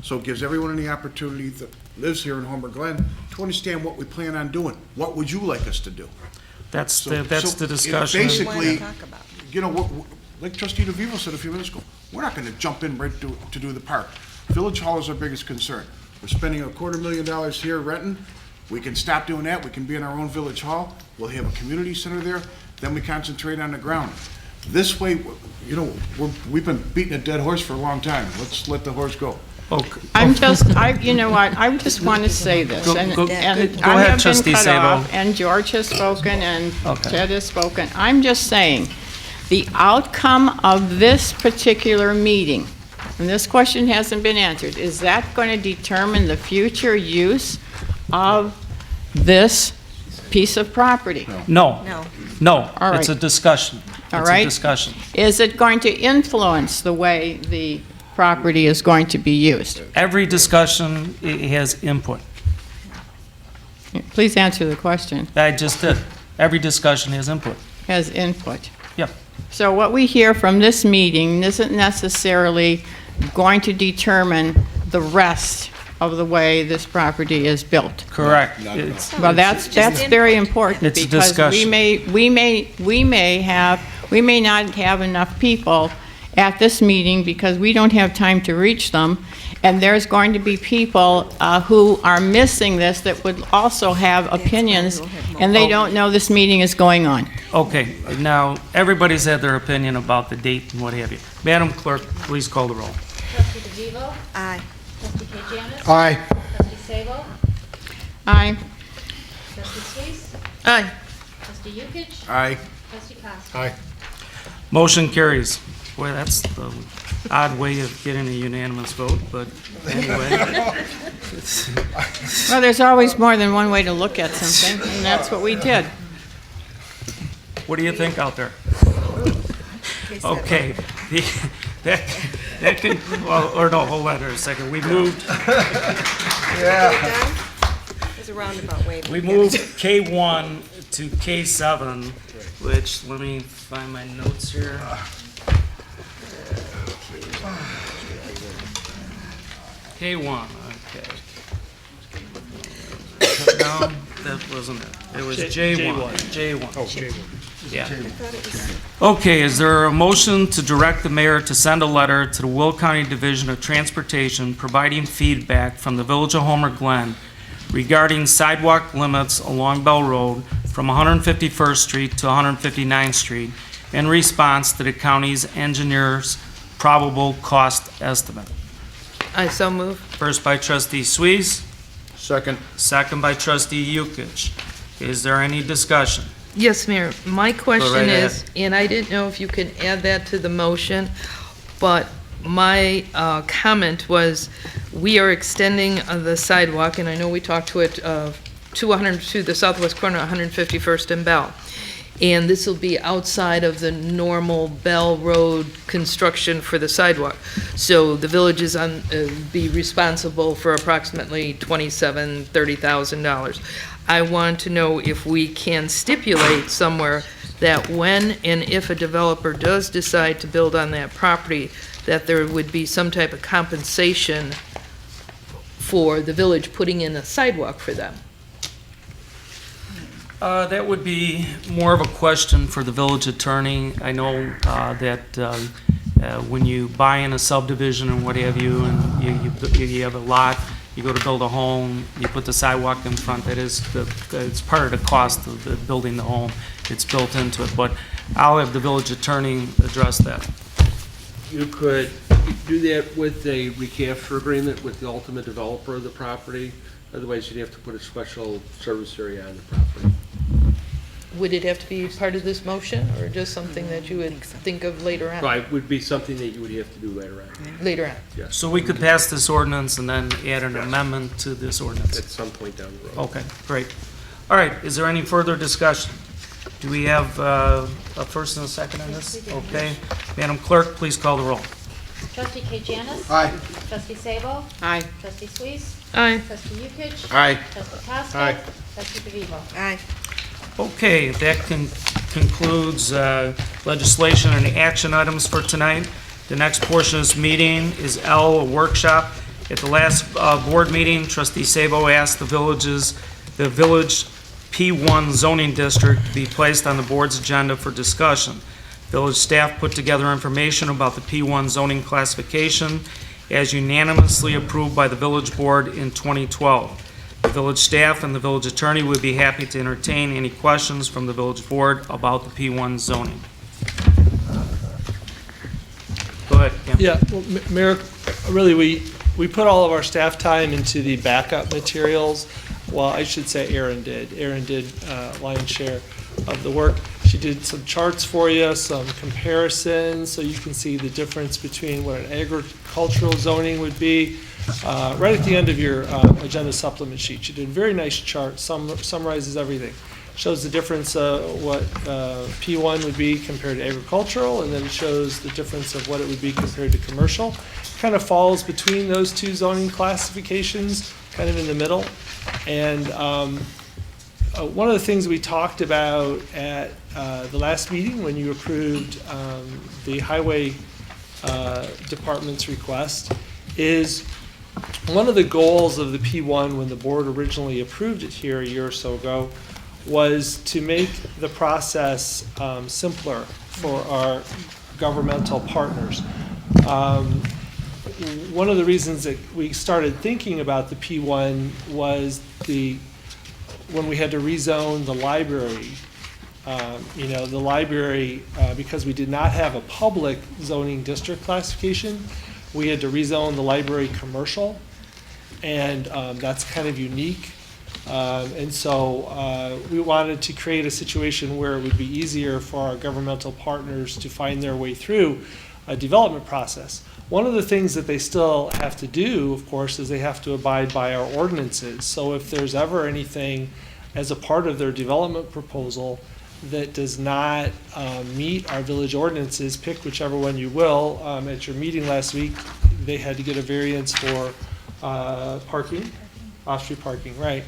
So it gives everyone the opportunity that lives here in Homer Glen to understand what we plan on doing. What would you like us to do? That's So the discussion. Basically, you know, like Trustee DeVivo said a few minutes ago, we're not gonna jump in right to do the park. Village Hall is our biggest concern. We're spending $250,000 here renting. We can stop doing that. We can be in our own Village Hall. We'll have a community center there. Then we concentrate on the ground. This way, you know, we've been beating a dead horse for a long time. Let's let the horse go. Okay. you know what, I just want to say this, Go and ahead, I have been Trustee cut Sabo. off, and George has spoken, and Okay. Ted has spoken. I'm just saying, the outcome of this particular meeting, and this question hasn't been answered, is that going to determine the future use of this piece of property? No. No, All right. it's a discussion. All It's right. a discussion. Is it going to influence the way the property is going to be used? Every discussion has input. Please answer the question. I just did. Every discussion has input. Has input. Yep. So what we hear from this meeting isn't necessarily going to determine the rest of the way this property is built. Correct. Not at all. Well, that's very important, It's a because discussion. we may not have enough people at this meeting because we don't have time to reach them, and there's going to be people who are missing this that would also have opinions, and they don't know this meeting is going on. Okay, now, everybody's had their opinion about the date and what have you. Madam Clerk, please call the roll. Trustee DeVivo? Aye. Trustee Kajanis? Aye. Trustee Sabo? Aye. Trustee Suisse? Aye. Trustee Yukich? Aye. Trustee Costa? Aye. Motion carries. Boy, that's the odd way of getting a unanimous vote, but anyway. Well, there's always more than one way to look at something, and that's what we did. What do you think out there? Okay, that can, well, or no, hold on a second. We moved, There's a roundabout way. we moved K1 to K7, which, let me find my notes here. K1, okay. No, that wasn't it. It was J1. J1. Yeah. Okay, is there a motion to direct the mayor to send a letter to the Will County Division of Transportation providing feedback from the Village of Homer Glen regarding sidewalk limits along Bell Road from 151st Street to 159th Street in response to the county's engineer's probable cost estimate. I so move. First by trustee Suisse, Second. second by trustee Yukich. Is there any discussion? Yes, Mayor, my right question ahead. is, and I didn't know if you could add that to the motion, but my comment was, we are extending the sidewalk, and I know we talked to it, to the southwest corner, 151st and Bell. And this will be outside of the normal Bell Road construction for the sidewalk. So the village is be responsible for approximately $27,000-$30,000. I want to know if we can stipulate somewhere that when and if a developer does decide to build on that property, that there would be some type of compensation for the village putting in a sidewalk for them. That would be more of a question for the village attorney. I know that when you buy in a subdivision and what have you, and you have a lot, you go to build a home, you put the sidewalk in front, it's part of the cost of the building the home. It's built into it, but I'll have the village attorney address that. You could do that with a recapture agreement with the ultimate developer of the property. Otherwise, you'd have to put a special service area on the property. Would it have to be part of this motion, or just something that you would think of later on? Right, would be something that you would have to do later on. Later on. Yes. So we could pass this ordinance and then add an amendment to this ordinance? At some point down the road. Okay, great. All right, is there any further discussion? Do we have a first and a second on this? Okay. Madam Clerk, please call the roll. Trustee Kate Janice? Aye. Trustee Sabo? Aye. Trustee Suisse? Aye. Trustee Yukich? Aye. Trustee Costa? Aye. Trustee DeVivo? Aye. Okay, that concludes legislation and action items for tonight. The next portion of this meeting is a workshop. At the last board meeting, Trustee Sabo asked the village P1 zoning district to be placed on the board's agenda for discussion. Village staff put together information about the P1 zoning classification as unanimously approved by the village board in 2012. The village staff and the village attorney would be happy to entertain any questions from the village board about the P1 zoning. Go ahead, Kim. Yeah, well, Mayor, really, we put all of our staff time into the backup materials. Well, I should say Erin did. Erin did lion's share of the work. She did some charts for you, some comparisons, so you can see the difference between what an agricultural zoning would be. Right at the end of your agenda supplement sheet, she did a very nice chart, summarizes everything. Shows the difference of what P1 would be compared to agricultural, and then it shows the difference of what it would be compared to commercial. Kind of falls between those two zoning classifications, kind of in the middle. And one of the things we talked about at the last meeting when you approved the highway department's request is one of the goals of the P1 when the board originally approved it here a year or so ago was to make the process simpler for our governmental partners. One of the reasons that we started thinking about the P1 was when we had to rezone the library. The library, because we did not have a public zoning district classification, we had to rezone the library commercial, and that's kind of unique. And so we wanted to create a situation where it would be easier for our governmental partners to find their way through a development process. One of the things that they still have to do, of course, is they have to abide by our ordinances. So if there's ever anything as a part of their development proposal that does not meet our village ordinances, pick whichever one you will. At your meeting last week, they had to get a variance for parking, off-street parking, right?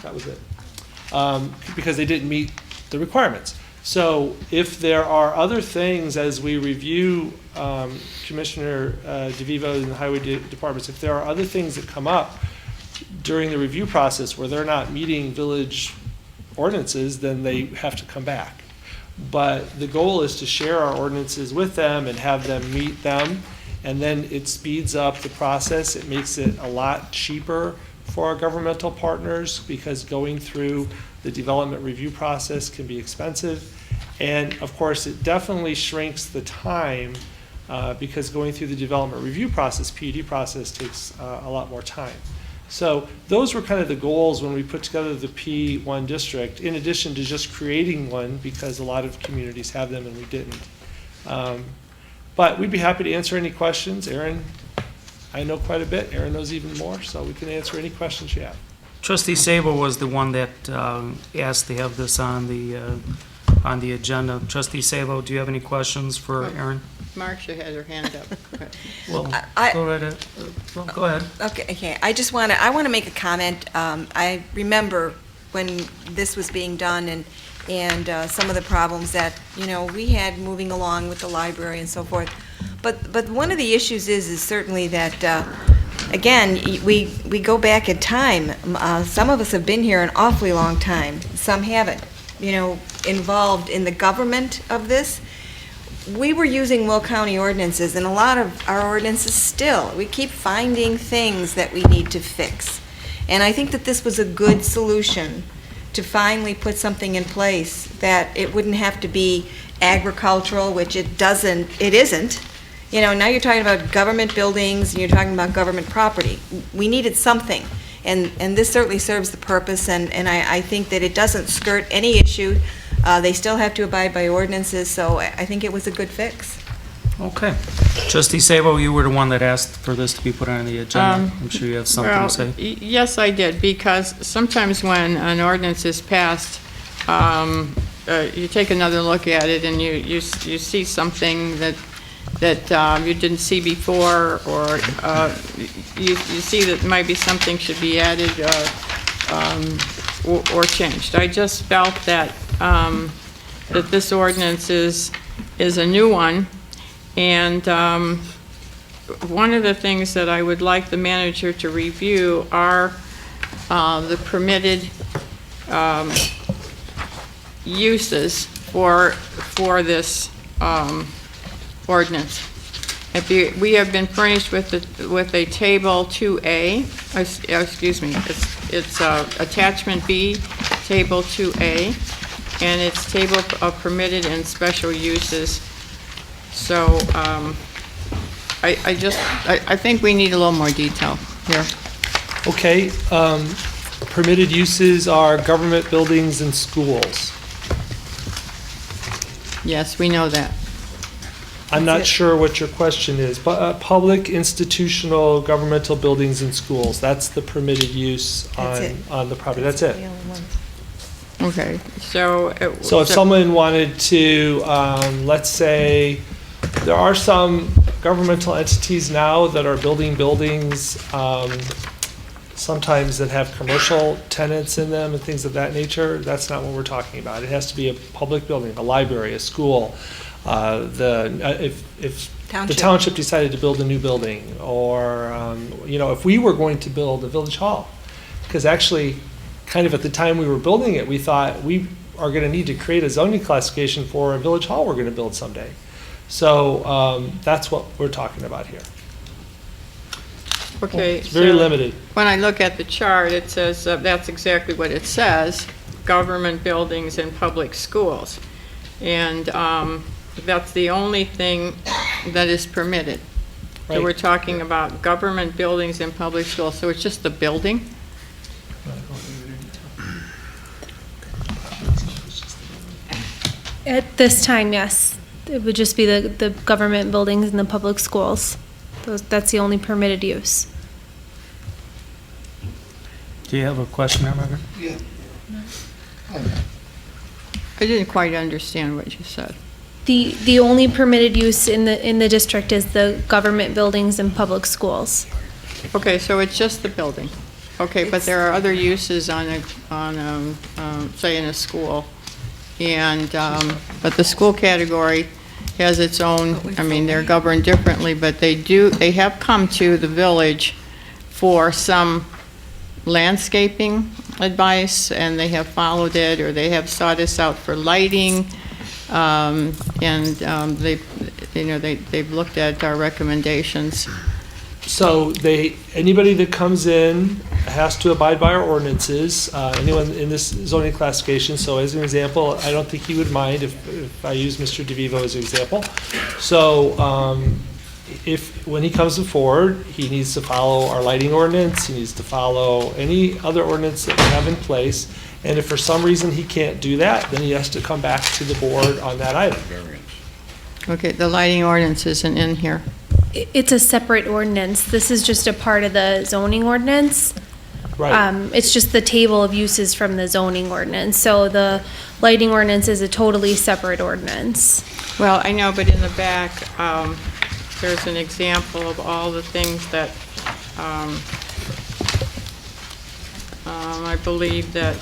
That was it. Because they didn't meet the requirements. So if there are other things as we review Commissioner DeVivo and the Highway Departments, if there are other things that come up during the review process where they're not meeting village ordinances, then they have to come back. But the goal is to share our ordinances with them and have them meet them, and then it speeds up the process. It makes it a lot cheaper for our governmental partners because going through the development review process can be expensive. And of course, it definitely shrinks the time because going through the development review process, PUD process, takes a lot more time. So those were kind of the goals when we put together the P1 district, in addition to just creating one because a lot of communities have them and we didn't. But we'd be happy to answer any questions. Aaron, I know quite a bit. Aaron knows even more, so we can answer any questions you have. Trustee Sabo was the one that asked to have this on the agenda. Trustee Sabo, do you have any questions for Aaron? Marcia had her hand up. Well, go ahead. Okay. I want to make a comment. I remember when this was being done and some of the problems that, we had moving along with the library and so forth. But one of the issues is certainly that, again, we go back in time. Some of us have been here an awfully long time. Some haven't, involved in the government of this. We were using Will County ordinances, and a lot of our ordinances still, we keep finding things that we need to fix. And I think that this was a good solution to finally put something in place that it wouldn't have to be agricultural, which it isn't. Now you're talking about government buildings, and you're talking about government property. We needed something, and this certainly serves the purpose, and I think that it doesn't skirt any issue. They still have to abide by ordinances, so I think it was a good fix. Okay. Trustee Sabo, you were the one that asked for this to be put on the agenda. I'm sure you have something to say. Yes, I did, because sometimes when an ordinance is passed, you take another look at it and you see something that you didn't see before, or you see that maybe something should be added or changed. I just felt that that this ordinance is a new one, and one of the things that I would like the manager to review are the permitted uses for this ordinance. We have been furnished with a table 2A, excuse me, it's attachment B, table 2A, and it's table of permitted and special uses. So I think we need a little more detail here. Okay, permitted uses are government buildings and schools. Yes, we know that. I'm not sure what your question is, but public, institutional, governmental buildings and schools, that's the permitted use on the property. That's it. Okay, so if someone wanted to, let's say, there are some governmental entities now that are building buildings, sometimes that have commercial tenants in them and things of that nature. That's not what we're talking about. It has to be a public building, a library, a school. If the township decided to build a new building, or if we were going to build a village hall, because actually, kind of at the time we were building it, we thought we are going to need to create a zoning classification for a village hall we're going to build someday. So that's what we're talking about here. Okay, it's very limited. When I look at the chart, it says that's exactly what it says: government buildings and public schools, and that's the only thing that is permitted. Right. So we're talking about government buildings and public schools. So it's just the building. At this time, yes. It would just be the government buildings and the public schools. That's the only permitted use. Do you have a question, Margaret? Yeah. I didn't quite understand what you said. The only permitted use in the district is the government buildings and public schools. Okay, so it's just the building. Okay, but there are other uses say in a school, and but the school category has its own. I mean, they're governed differently, but they have come to the village for some landscaping advice, and they have followed it, or they have sought us out for lighting, and they've looked at our recommendations. So anybody that comes in has to abide by our ordinances, anyone in this zoning classification. So as an example, I don't think he would mind if I use Mr. DeVivo as an example. So when he comes forward, he needs to follow our lighting ordinance, he needs to follow any other ordinance that we have in place, and if for some reason he can't do that, then he has to come back to the board on that item. Okay, the lighting ordinance isn't in here. It's a separate ordinance. This is just a part of the zoning ordinance. Right. It's just the table of uses from the zoning ordinance. So the lighting ordinance is a totally separate ordinance. Well, I know, but in the back, there's an example of all the things that I believe that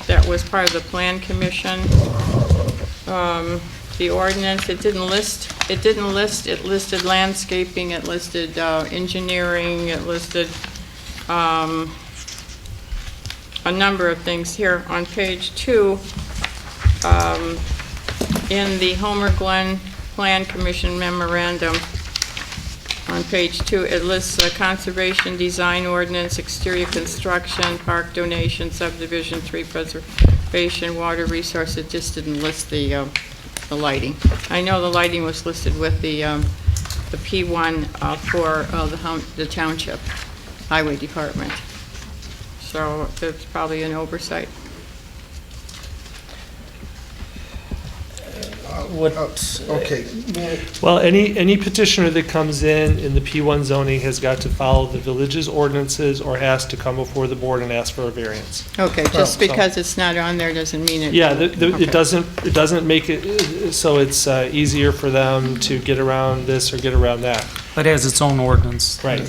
that was part of the Plan Commission. The ordinance, it listed landscaping, it listed engineering, it listed a number of things. Here on page 2, in the Homer Glen Plan Commission memorandum, on page 2, it lists conservation design ordinance, exterior construction, park donation, subdivision, tree preservation, water resource. It just didn't list the lighting. I know the lighting was listed with the P1 for the township highway department. So it's probably an oversight. Okay. Well, any petitioner that comes in the P1 zoning has got to follow the village's ordinances or has to come before the board and ask for a variance. Okay, just because it's not on there doesn't mean it. Yeah, Okay. it doesn't make it so it's easier for them to get around this or get around that. But it has its own ordinance. Right.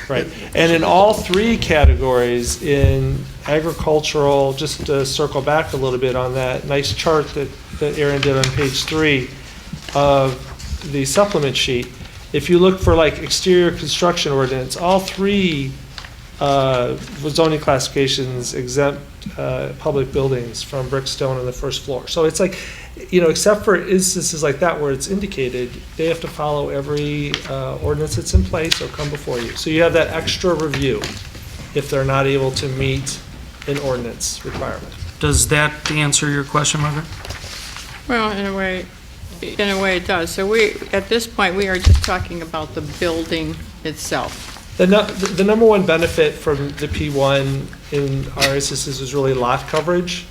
Right. And in all three categories, in agricultural, just to circle back a little bit on that nice chart that Aaron did on page 3 of the supplement sheet, if you look for like exterior construction ordinance, all three zoning classifications exempt public buildings from brick, stone on the first floor. So it's like, except for instances like that where it's indicated, they have to follow every ordinance that's in place or come before you. So you have that extra review if they're not able to meet an ordinance requirement. Does that answer your question, Margaret? Well, in a way it does. So at this point, we are just talking about the building itself. The number one benefit from the P1 in our instances was really lot coverage.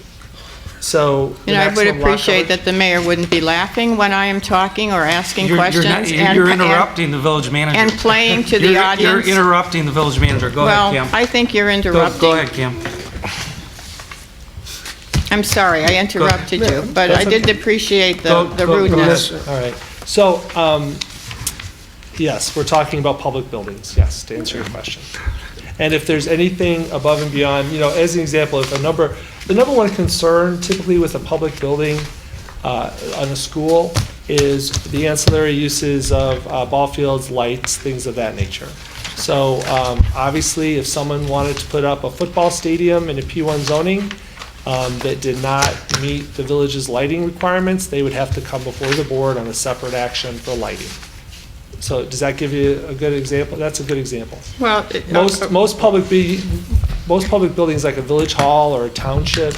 So And I would appreciate that the mayor wouldn't be laughing when I am talking or asking questions. You're interrupting the village manager. And playing to the audience. You're interrupting the village manager. Go ahead, Cam. Well, I think you're interrupting. Go ahead, Cam. I'm sorry, I interrupted you, but I did appreciate the rudeness. All right. So, yes, we're talking about public buildings, yes, to answer your question. And if there's anything above and beyond, as an example, if the number one concern typically with a public building on a school is the ancillary uses of ball fields, lights, things of that nature. So obviously, if someone wanted to put up a football stadium in a P1 zoning that did not meet the village's lighting requirements, they would have to come before the board on a separate action for lighting. So does that give you a good example? That's a good example. Well, most public buildings like a village hall or a township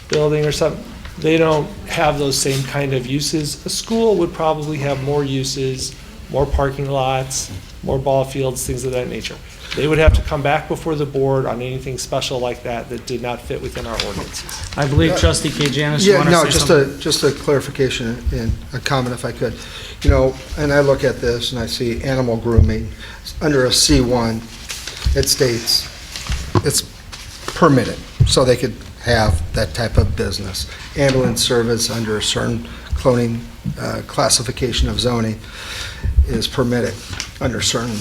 building or something, they don't have those same kind of uses. A school would probably have more uses, more parking lots, more ball fields, things of that nature. They would have to come back before the board on anything special like that that did not fit within our ordinances. I believe Trustee K. Janice, you want to say something? Just a clarification and a comment if I could. And I look at this and I see animal grooming. Under a C1, it states it's permitted, so they could have that type of business. Ambulance service under a certain cloning classification of zoning is permitted under certain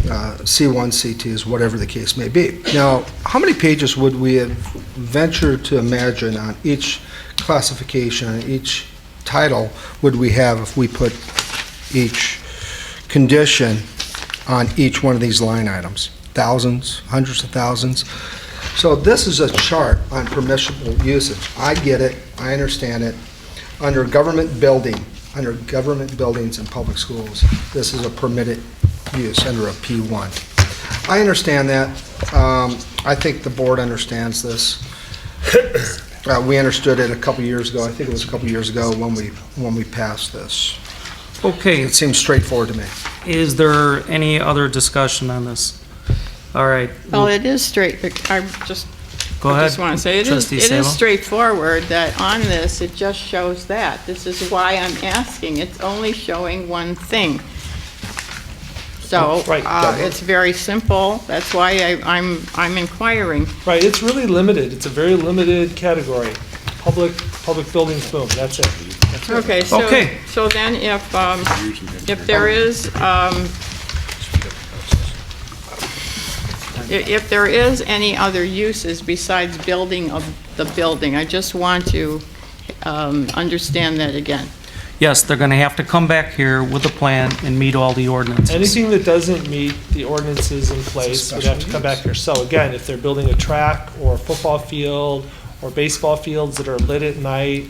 C1, C2s, whatever the case may be. Now, how many pages would we have ventured to imagine on each classification, on each title, would we have if we put each condition on each one of these line items? Thousands, hundreds of thousands. So this is a chart on permissible usage. I get it, I understand it. Under government buildings in public schools, this is a permitted use under a P1. I understand that. I think the board understands this. We understood it a couple years ago. I think it was a couple years ago when we passed this. Okay. It seems straightforward to me. Is there any other discussion on this? All right. Well, it is straight, I just want to say, it Trustee is Sabo. straightforward that on this, it just shows that. This is why I'm asking. It's only showing one thing. So, Right. it's very simple. That's why I'm inquiring. Right, it's really limited. It's a very limited category. Public buildings, boom, that's it. That's it. Okay, so then if there is, if there is any other uses besides building of the building, I just want to understand that again. Yes, they're going to have to come back here with a plan and meet all the ordinances. Anything that doesn't meet the ordinances in place would have to come back here. So again, if they're building a track or a football field or baseball fields that are lit at night,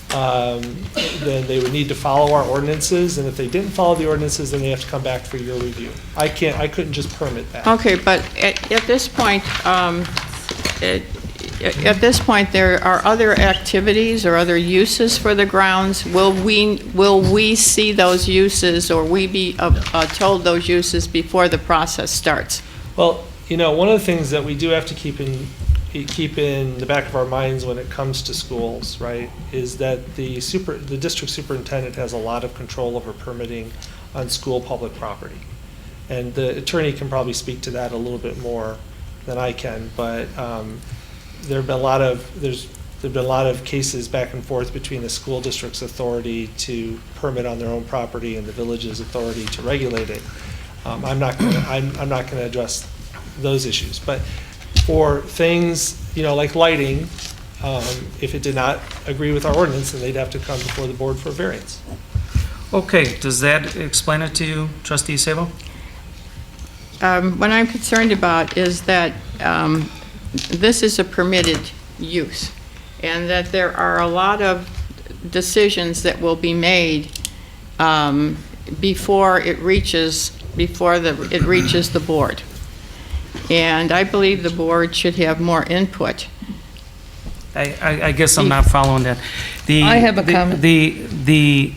then they would need to follow our ordinances, and if they didn't follow the ordinances, then they have to come back for your review. I couldn't just permit that. Okay, but at this point, there are other activities or other uses for the grounds. Will we see those uses, or we be told those uses before the process starts? Well, one of the things that we do have to keep in the back of our minds when it comes to schools, right, is that the district superintendent has a lot of control over permitting on school public property. And the attorney can probably speak to that a little bit more than I can, but there have been a lot of cases back and forth between the school district's authority to permit on their own property and the village's authority to regulate it. I'm not going to address those issues, but for things like lighting, if it did not agree with our ordinance, then they'd have to come before the board for a variance. Okay, does that explain it to you, Trustee Sabo? What I'm concerned about is that this is a permitted use, and that there are a lot of decisions that will be made before it reaches the board. And I believe the board should have more input. I guess I'm not following that. I have a comment. The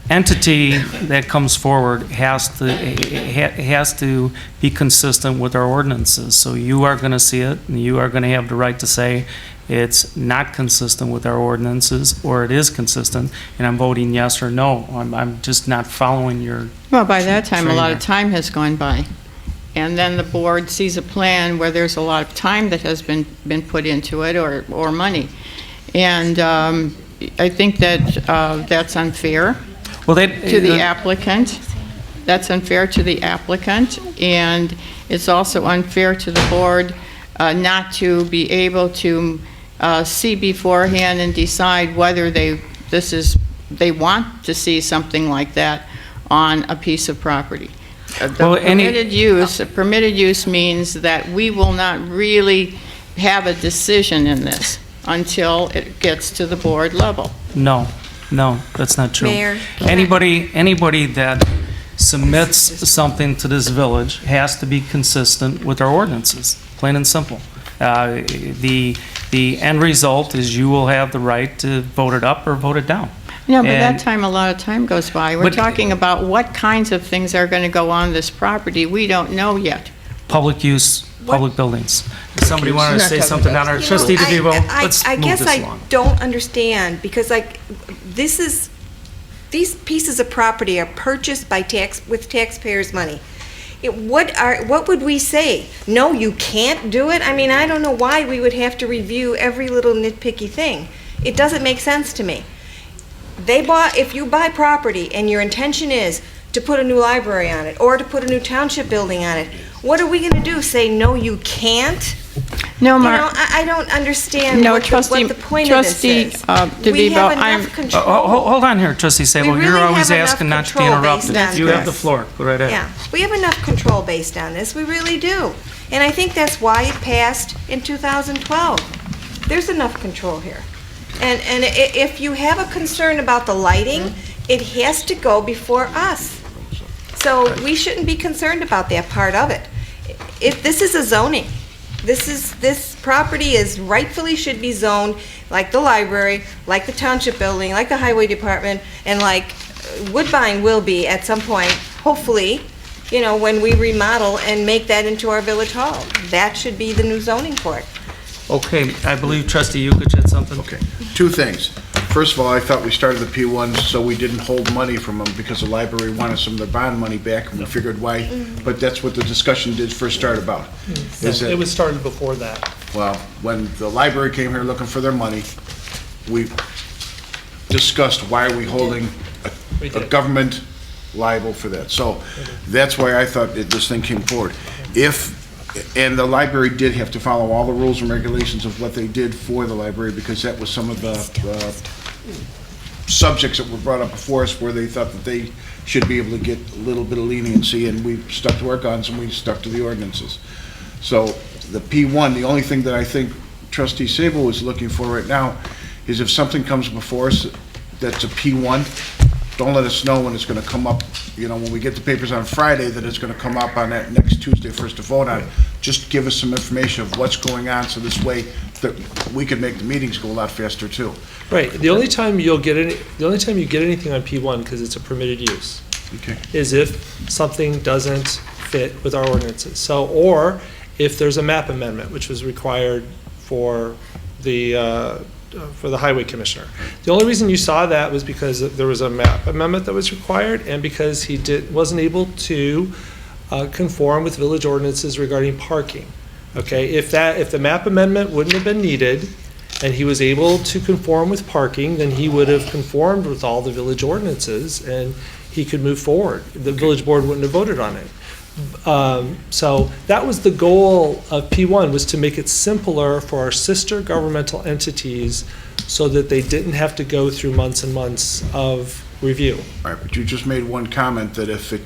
entity that comes forward has to be consistent with our ordinances. So you are going to see it, and you are going to have the right to say it's not consistent with our ordinances, or it is consistent, and I'm voting yes or no. I'm just not following your. Well, by that time, a lot of train time has gone by. And then the board sees a plan where there's a lot of time that has been put into it, or money. And I think that that's unfair to the applicant. That's unfair to the applicant, and it's also unfair to the board not to be able to see beforehand and decide whether they want to see something like that on a piece of property. Permitted use means that we will not really have a decision in this until it gets to the board level. No, that's not true. Mayor, Anybody that submits something to this village has to be consistent with our ordinances, plain and simple. The end result is you will have the right to vote it up or vote it down. No, but a lot of time goes by. We're talking about what kinds of things are going to go on this property. We don't know yet. Public use, public buildings. Does somebody want to say something on our trustee DeVivo? Let's I move guess this I along. don't understand, because these pieces of property are purchased with taxpayers' money. What would we say? No, you can't do it? I mean, I don't know why we would have to review every little nitpicky thing. It doesn't make sense to me. If you buy property and your intention is to put a new library on it or to put a new township building on it, what are we going to do? Say, no, you can't? No, Mark. I don't understand what the point of this is. We have enough control. Hold on here, Trustee Sabo. We You're really always have enough asking not to be control interrupted. based on You have the this. floor. Go right ahead. Yeah, we have enough control based on this. We really do. And I think that's why it passed in 2012. There's enough control here. And if you have a concern about the lighting, it has to go before us. So we shouldn't be concerned about that part of it. if this is a zoning, this property is rightfully should be zoned like the library, like the township building, like the highway department, and like Woodbine will be at some point, hopefully, you know, when we remodel and make that into our village hall. That should be the new zoning for it. Okay, I believe Trustee Yukich had something. Okay, two things. First of all, I thought we started the P1s so we didn't hold money from them because the library wanted some of their bond money back, and we figured why, but that's what the discussion did first start about. Is that- It was started before that. Well, when the library came here looking for their money, we discussed why are we holding We a did. government liable for that. So that's why I thought that this thing came forward. And the library did have to follow all the rules and regulations of what they did for the library, because that was some of the subjects that were brought up before us where they thought that they should be able to get a little bit of leniency, and we stuck to our guns and we stuck to the ordinances. So the P1, the only thing that I think Trustee Sable is looking for right now is if something comes before us that's a P1, don't let us know when it's gonna come up, you know, when we get the papers on Friday, that it's gonna come up on that next Tuesday for us to vote on. Just give us some information of what's going on, so this way that we can make the meetings go a lot faster too. Right, the only time you get anything on P1, because it's a permitted use, Okay. is if something doesn't fit with our ordinances. So, or if there's a map amendment, which was required for the highway commissioner. The only reason you saw that was because there was a map amendment that was required, and because he wasn't able to conform with village ordinances regarding parking. Okay, if the map amendment wouldn't have been needed, and he was able to conform with parking, then he would have conformed with all the village ordinances, and he could move forward. The village board wouldn't have voted on it. So that was the goal of P1, was to make it simpler for our sister governmental entities so that they didn't have to go through months and months of review. All right, but you just made one comment that if it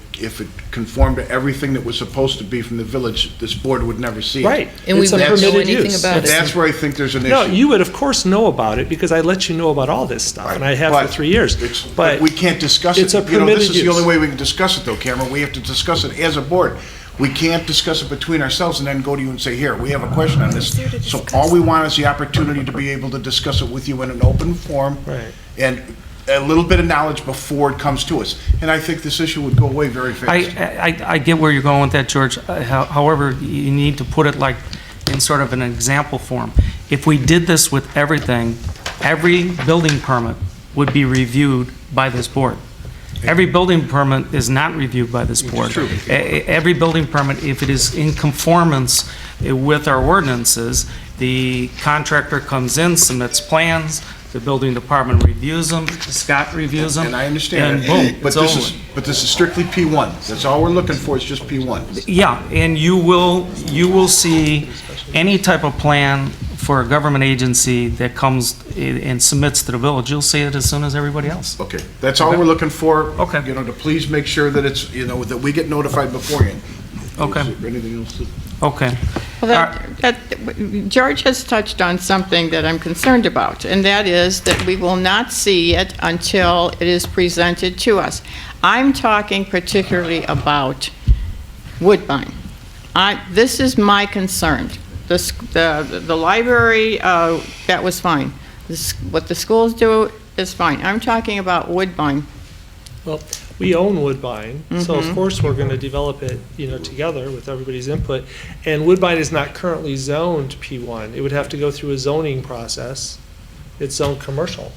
conformed to everything that was supposed to be from the village, this board would never see it. Right. And we It's a wouldn't know permitted anything use. about it. That's where I think there's an issue. No, you would of course know about it because I let you know about all this stuff, and I have for But 3 years. But we can't discuss it. It's a You know, permitted this is the use. only way we can discuss it though, Cameron. We have to discuss it as a board. We can't discuss it between ourselves and then go to you and say, here, we have a question on this. So all we want is the opportunity to be able to discuss it with you in an open forum. Right. And a little bit of knowledge before it comes to us. And I think this issue would go away very fast. I get where you're going with that, George. However, you need to put it like in sort of an example form. If we did this with everything, every building permit would be reviewed by this board. Every building permit is not reviewed by this board. true. Every building permit, if it is in conformance with our ordinances, the contractor comes in, submits plans, the building department reviews them, Scott reviews them. And I understand. And boom, But it's this is strictly P1. That's all we're looking for, is just P1. Yeah, and you will see any type of plan for a government agency that comes and submits to the village. You'll see it as soon as everybody else. Okay, that's all we're looking for. Okay. You know, to please make sure that it's, you know, that we get notified beforehand. Okay. Is there anything else to? Okay. Well, George has touched on something that I'm concerned about, and that is that we will not see it until it is presented to us. I'm talking particularly about Woodbine. This is my concern. The library, that was fine. What the schools do is fine. I'm talking about Woodbine. Well, we own Woodbine, so of course we're going to develop it, you know, together with everybody's input. And Woodbine is not currently zoned P1. It would have to go through a zoning process. It's zoned commercial.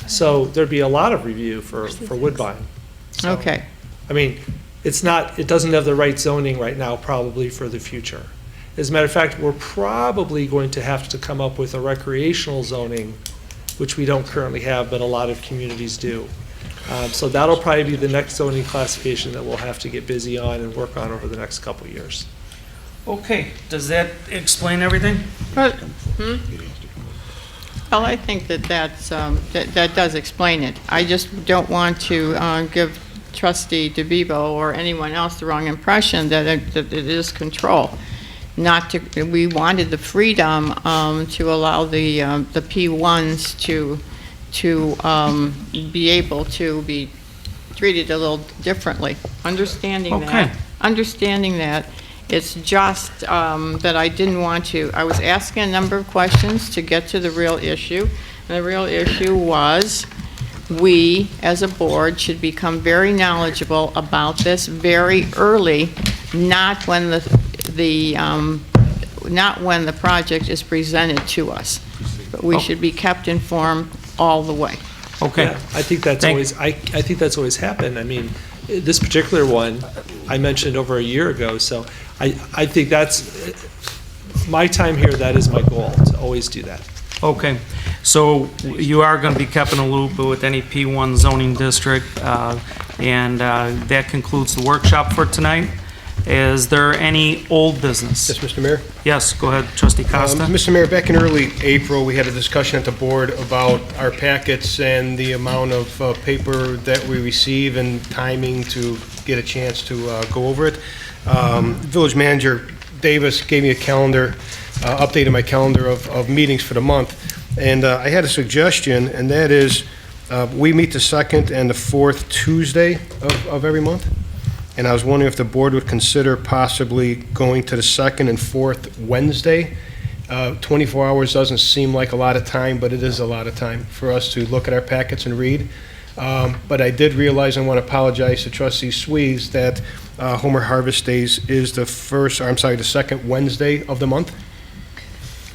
So there'd be a lot of review for Woodbine. So, Okay. I mean, it doesn't have the right zoning right now probably for the future. As a matter of fact, we're probably going to have to come up with a recreational zoning, which we don't currently have, but a lot of communities do. So that'll probably be the next zoning classification that we'll have to get busy on and work on over the next couple of years. Okay, does that explain everything? Well, I think that that does explain it. I just don't want to give Trustee DeVivo or anyone else the wrong impression that it is control. We wanted the freedom to allow the P1s to be able to be treated a little differently, understanding that. It's just that I didn't want to, I was asking a number of questions to get to the real issue. And the real issue was, we, as a board, should become very knowledgeable about this very early, not when not when the project is presented to us. But we should be kept informed all the way. Okay. Yeah, I think that's always, I think that's always happened. I mean, this particular one, I mentioned over a year ago, so I think that's, my time here, that is my goal, to always do that. Okay, so you are going to be kept in a loop with any P1 zoning district, and that concludes the workshop for tonight. Is there any old business? Yes, Mr. Mayor? Yes, go ahead, Trustee Costa. Mr. Mayor, back in early April, we had a discussion at the board about our packets and the amount of paper that we receive and timing to get a chance to go over it. Village Manager Davis gave me a calendar, updated my calendar of meetings for the month. And I had a suggestion, and that is we meet the second and the fourth Tuesday of every month. And I was wondering if the board would consider possibly going to the second and fourth Wednesday. 24 hours doesn't seem like a lot of time, but it is a lot of time for us to look at our packets and read. But I did realize, I want to apologize to Trustee Swees, that Homer Harvest Days is the second Wednesday of the month.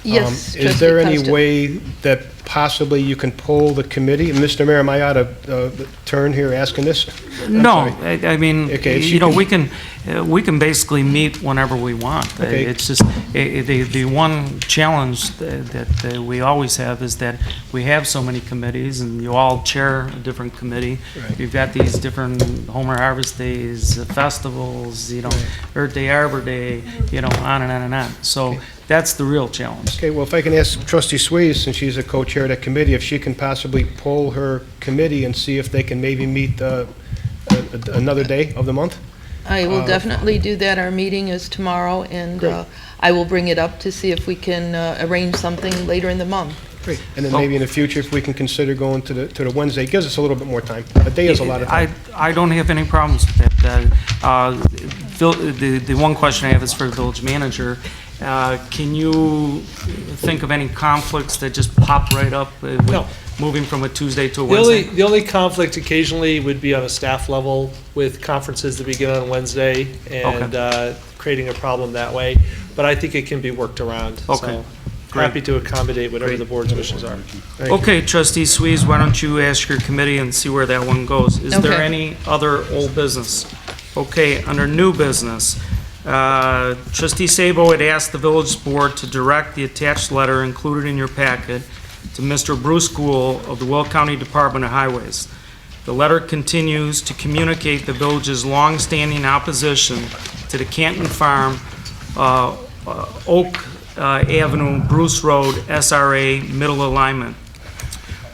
Yes, Is there Trustee any Costa. way that possibly you can poll the committee? And Mr. Mayor, am I out of turn here asking this? I'm No, sorry. I mean, Okay, so you know, we can basically meet whenever we want. Okay. It's just, the one challenge that we always have is that we have so many committees, and you all chair a different committee. Right. You've got these different Homer Harvest Days, festivals, you know, Earth Day, Arbor Day, you know, on and on and on. So that's the real challenge. Okay, well, if I can ask Trustee Swees, since she's a co-chair of that committee, if she can possibly poll her committee and see if they can maybe meet another day of the month? I will definitely do that. Our meeting is tomorrow, and Great. I will bring it up to see if we can arrange something later in the month. Great. And then maybe in the future, if we can consider going to the Wednesday, it gives us a little bit more time. A day is a lot of time. I don't have any problems with that. The one question I have is for the village manager. Can you think of any conflicts that just pop right up with No. moving from a Tuesday to a Wednesday? The only conflict occasionally would be on a staff level with conferences that begin on Wednesday and creating a problem that way. But I think it can be worked around. Okay. So Great. happy to accommodate whatever the board's wishes are. Okay, Trustee Swees, why don't you ask your committee and see where that one goes? Is there Okay. any other old business? Okay, under new business, Trustee Sabo had asked the village board to direct the attached letter included in your packet to Mr. Bruce Gould of the Will County Department of Highways. The letter continues to communicate the village's long-standing opposition to the Canton Farm, Oak Avenue, Bruce Road, SRA middle alignment,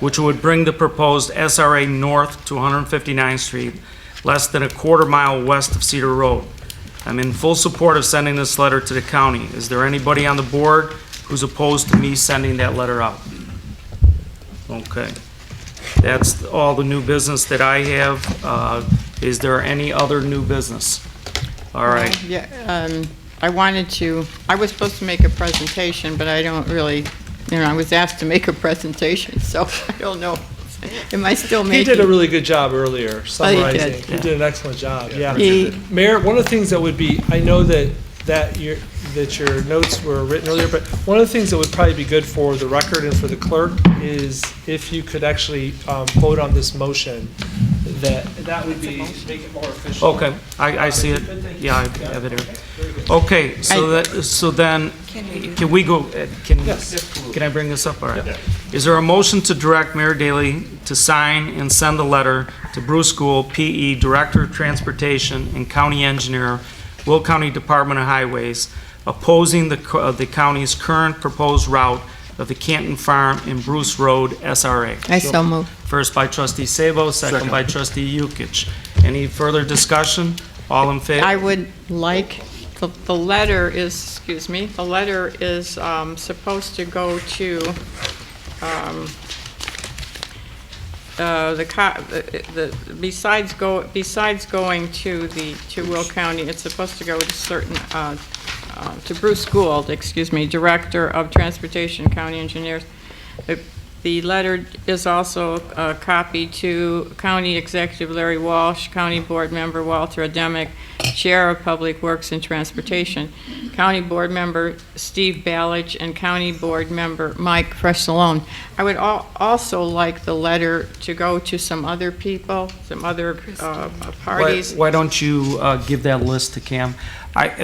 which would bring the proposed SRA north to 159th Street, less than a quarter mile west of Cedar Road. I'm in full support of sending this letter to the county. Is there anybody on the board who's opposed to me sending that letter out? Okay. That's all the new business that I have. Is there any other new business? All right. Yeah, I was supposed to make a presentation, but I don't really, I was asked to make a presentation, so I don't know. Am I still making? He did a really good job earlier summarizing. did. He did an excellent job, yeah. He- Mayor, one of the things that would be, I know that your notes were written earlier, but one of the things that would probably be good for the record and for the clerk is if you could actually vote on this motion, that would be, make it more efficient. Okay, I see it. Yeah, I have it here. Okay, so then, can we go, can I bring this up? All right. Is there a motion to direct Mayor Daley to sign and send a letter to Bruce Gould, P.E., Director of Transportation and County Engineer, Will County Department of Highways, opposing the county's current proposed route of the Canton Farm and Bruce Road SRA? I so move. First by Trustee Sabo, second by Trustee Yukich. Any further discussion? All in favor? I would like, the letter is supposed to go to, besides going to Will County, it's supposed to go to certain to Bruce Gould, Director of Transportation, County Engineers. The letter is also a copy to County Executive Larry Walsh, County Board Member Walter Ademick, Chair of Public Works and Transportation, County Board Member Steve Ballich, and County Board Member Mike Fressalone. I would also like the letter to go to some other people, some other parties. Why don't you give that list to Cam?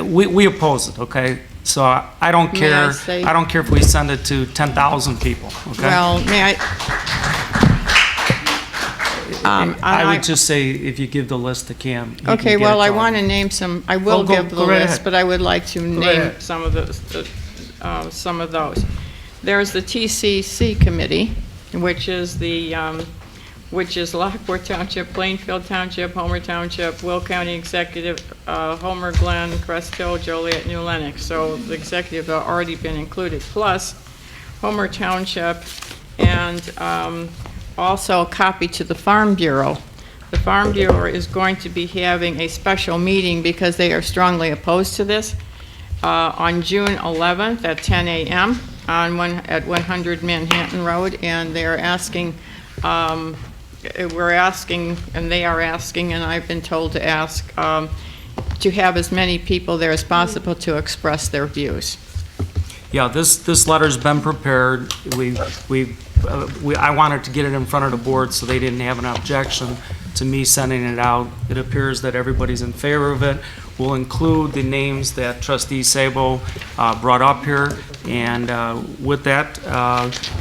We oppose it, okay? So I don't May care. I say- I don't care if we send it to 10,000 people, okay? Well, may I? I would just say if you give the list to Cam. he can Okay, get well, it I to want to him. name some, I will Go give the right list, ahead. but I would like to name ahead. some of those. There's the TCC committee, which is Lockport Township, Plainfield Township, Homer Township, Will County Executive, Homer, Glen, Crest Hill, Joliet, New Lenox. So the executive have already been included, plus Homer Township, and also a copy to the Farm Bureau. The Farm Bureau is going to be having a special meeting because they are strongly opposed to this on June 11th at 10 a.m. At 100 Manhattan Road, and they're asking, we're asking, and they are asking, and I've been told to ask, to have as many people there as possible to express their views. Yeah, this letter's been prepared. I wanted to get it in front of the board so they didn't have an objection to me sending it out. It appears that everybody's in favor of it. We'll include the names that Trustee Sabo brought up here, and with that,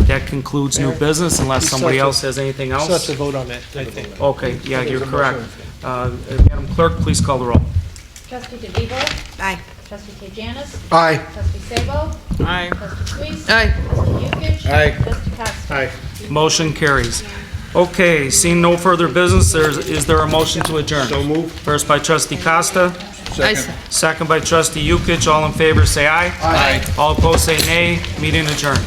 that concludes new business unless somebody else has anything else. Still have to vote on that, I think. Okay, yeah, you're correct. Madam Clerk, please call the roll. Trustee DeVivo? Aye. Trustee Tejanis? Aye. Trustee Sabo? Aye. Trustee Sweet? Aye. Trustee Yukich? Aye. Trustee Costa? Aye. Motion carries. Okay, seeing no further business, is there a motion to adjourn? So moved. First by Trustee Costa, Second. second by Trustee Yukich. All in favor, say aye. Aye. All opposed, say nay. Meeting adjourned.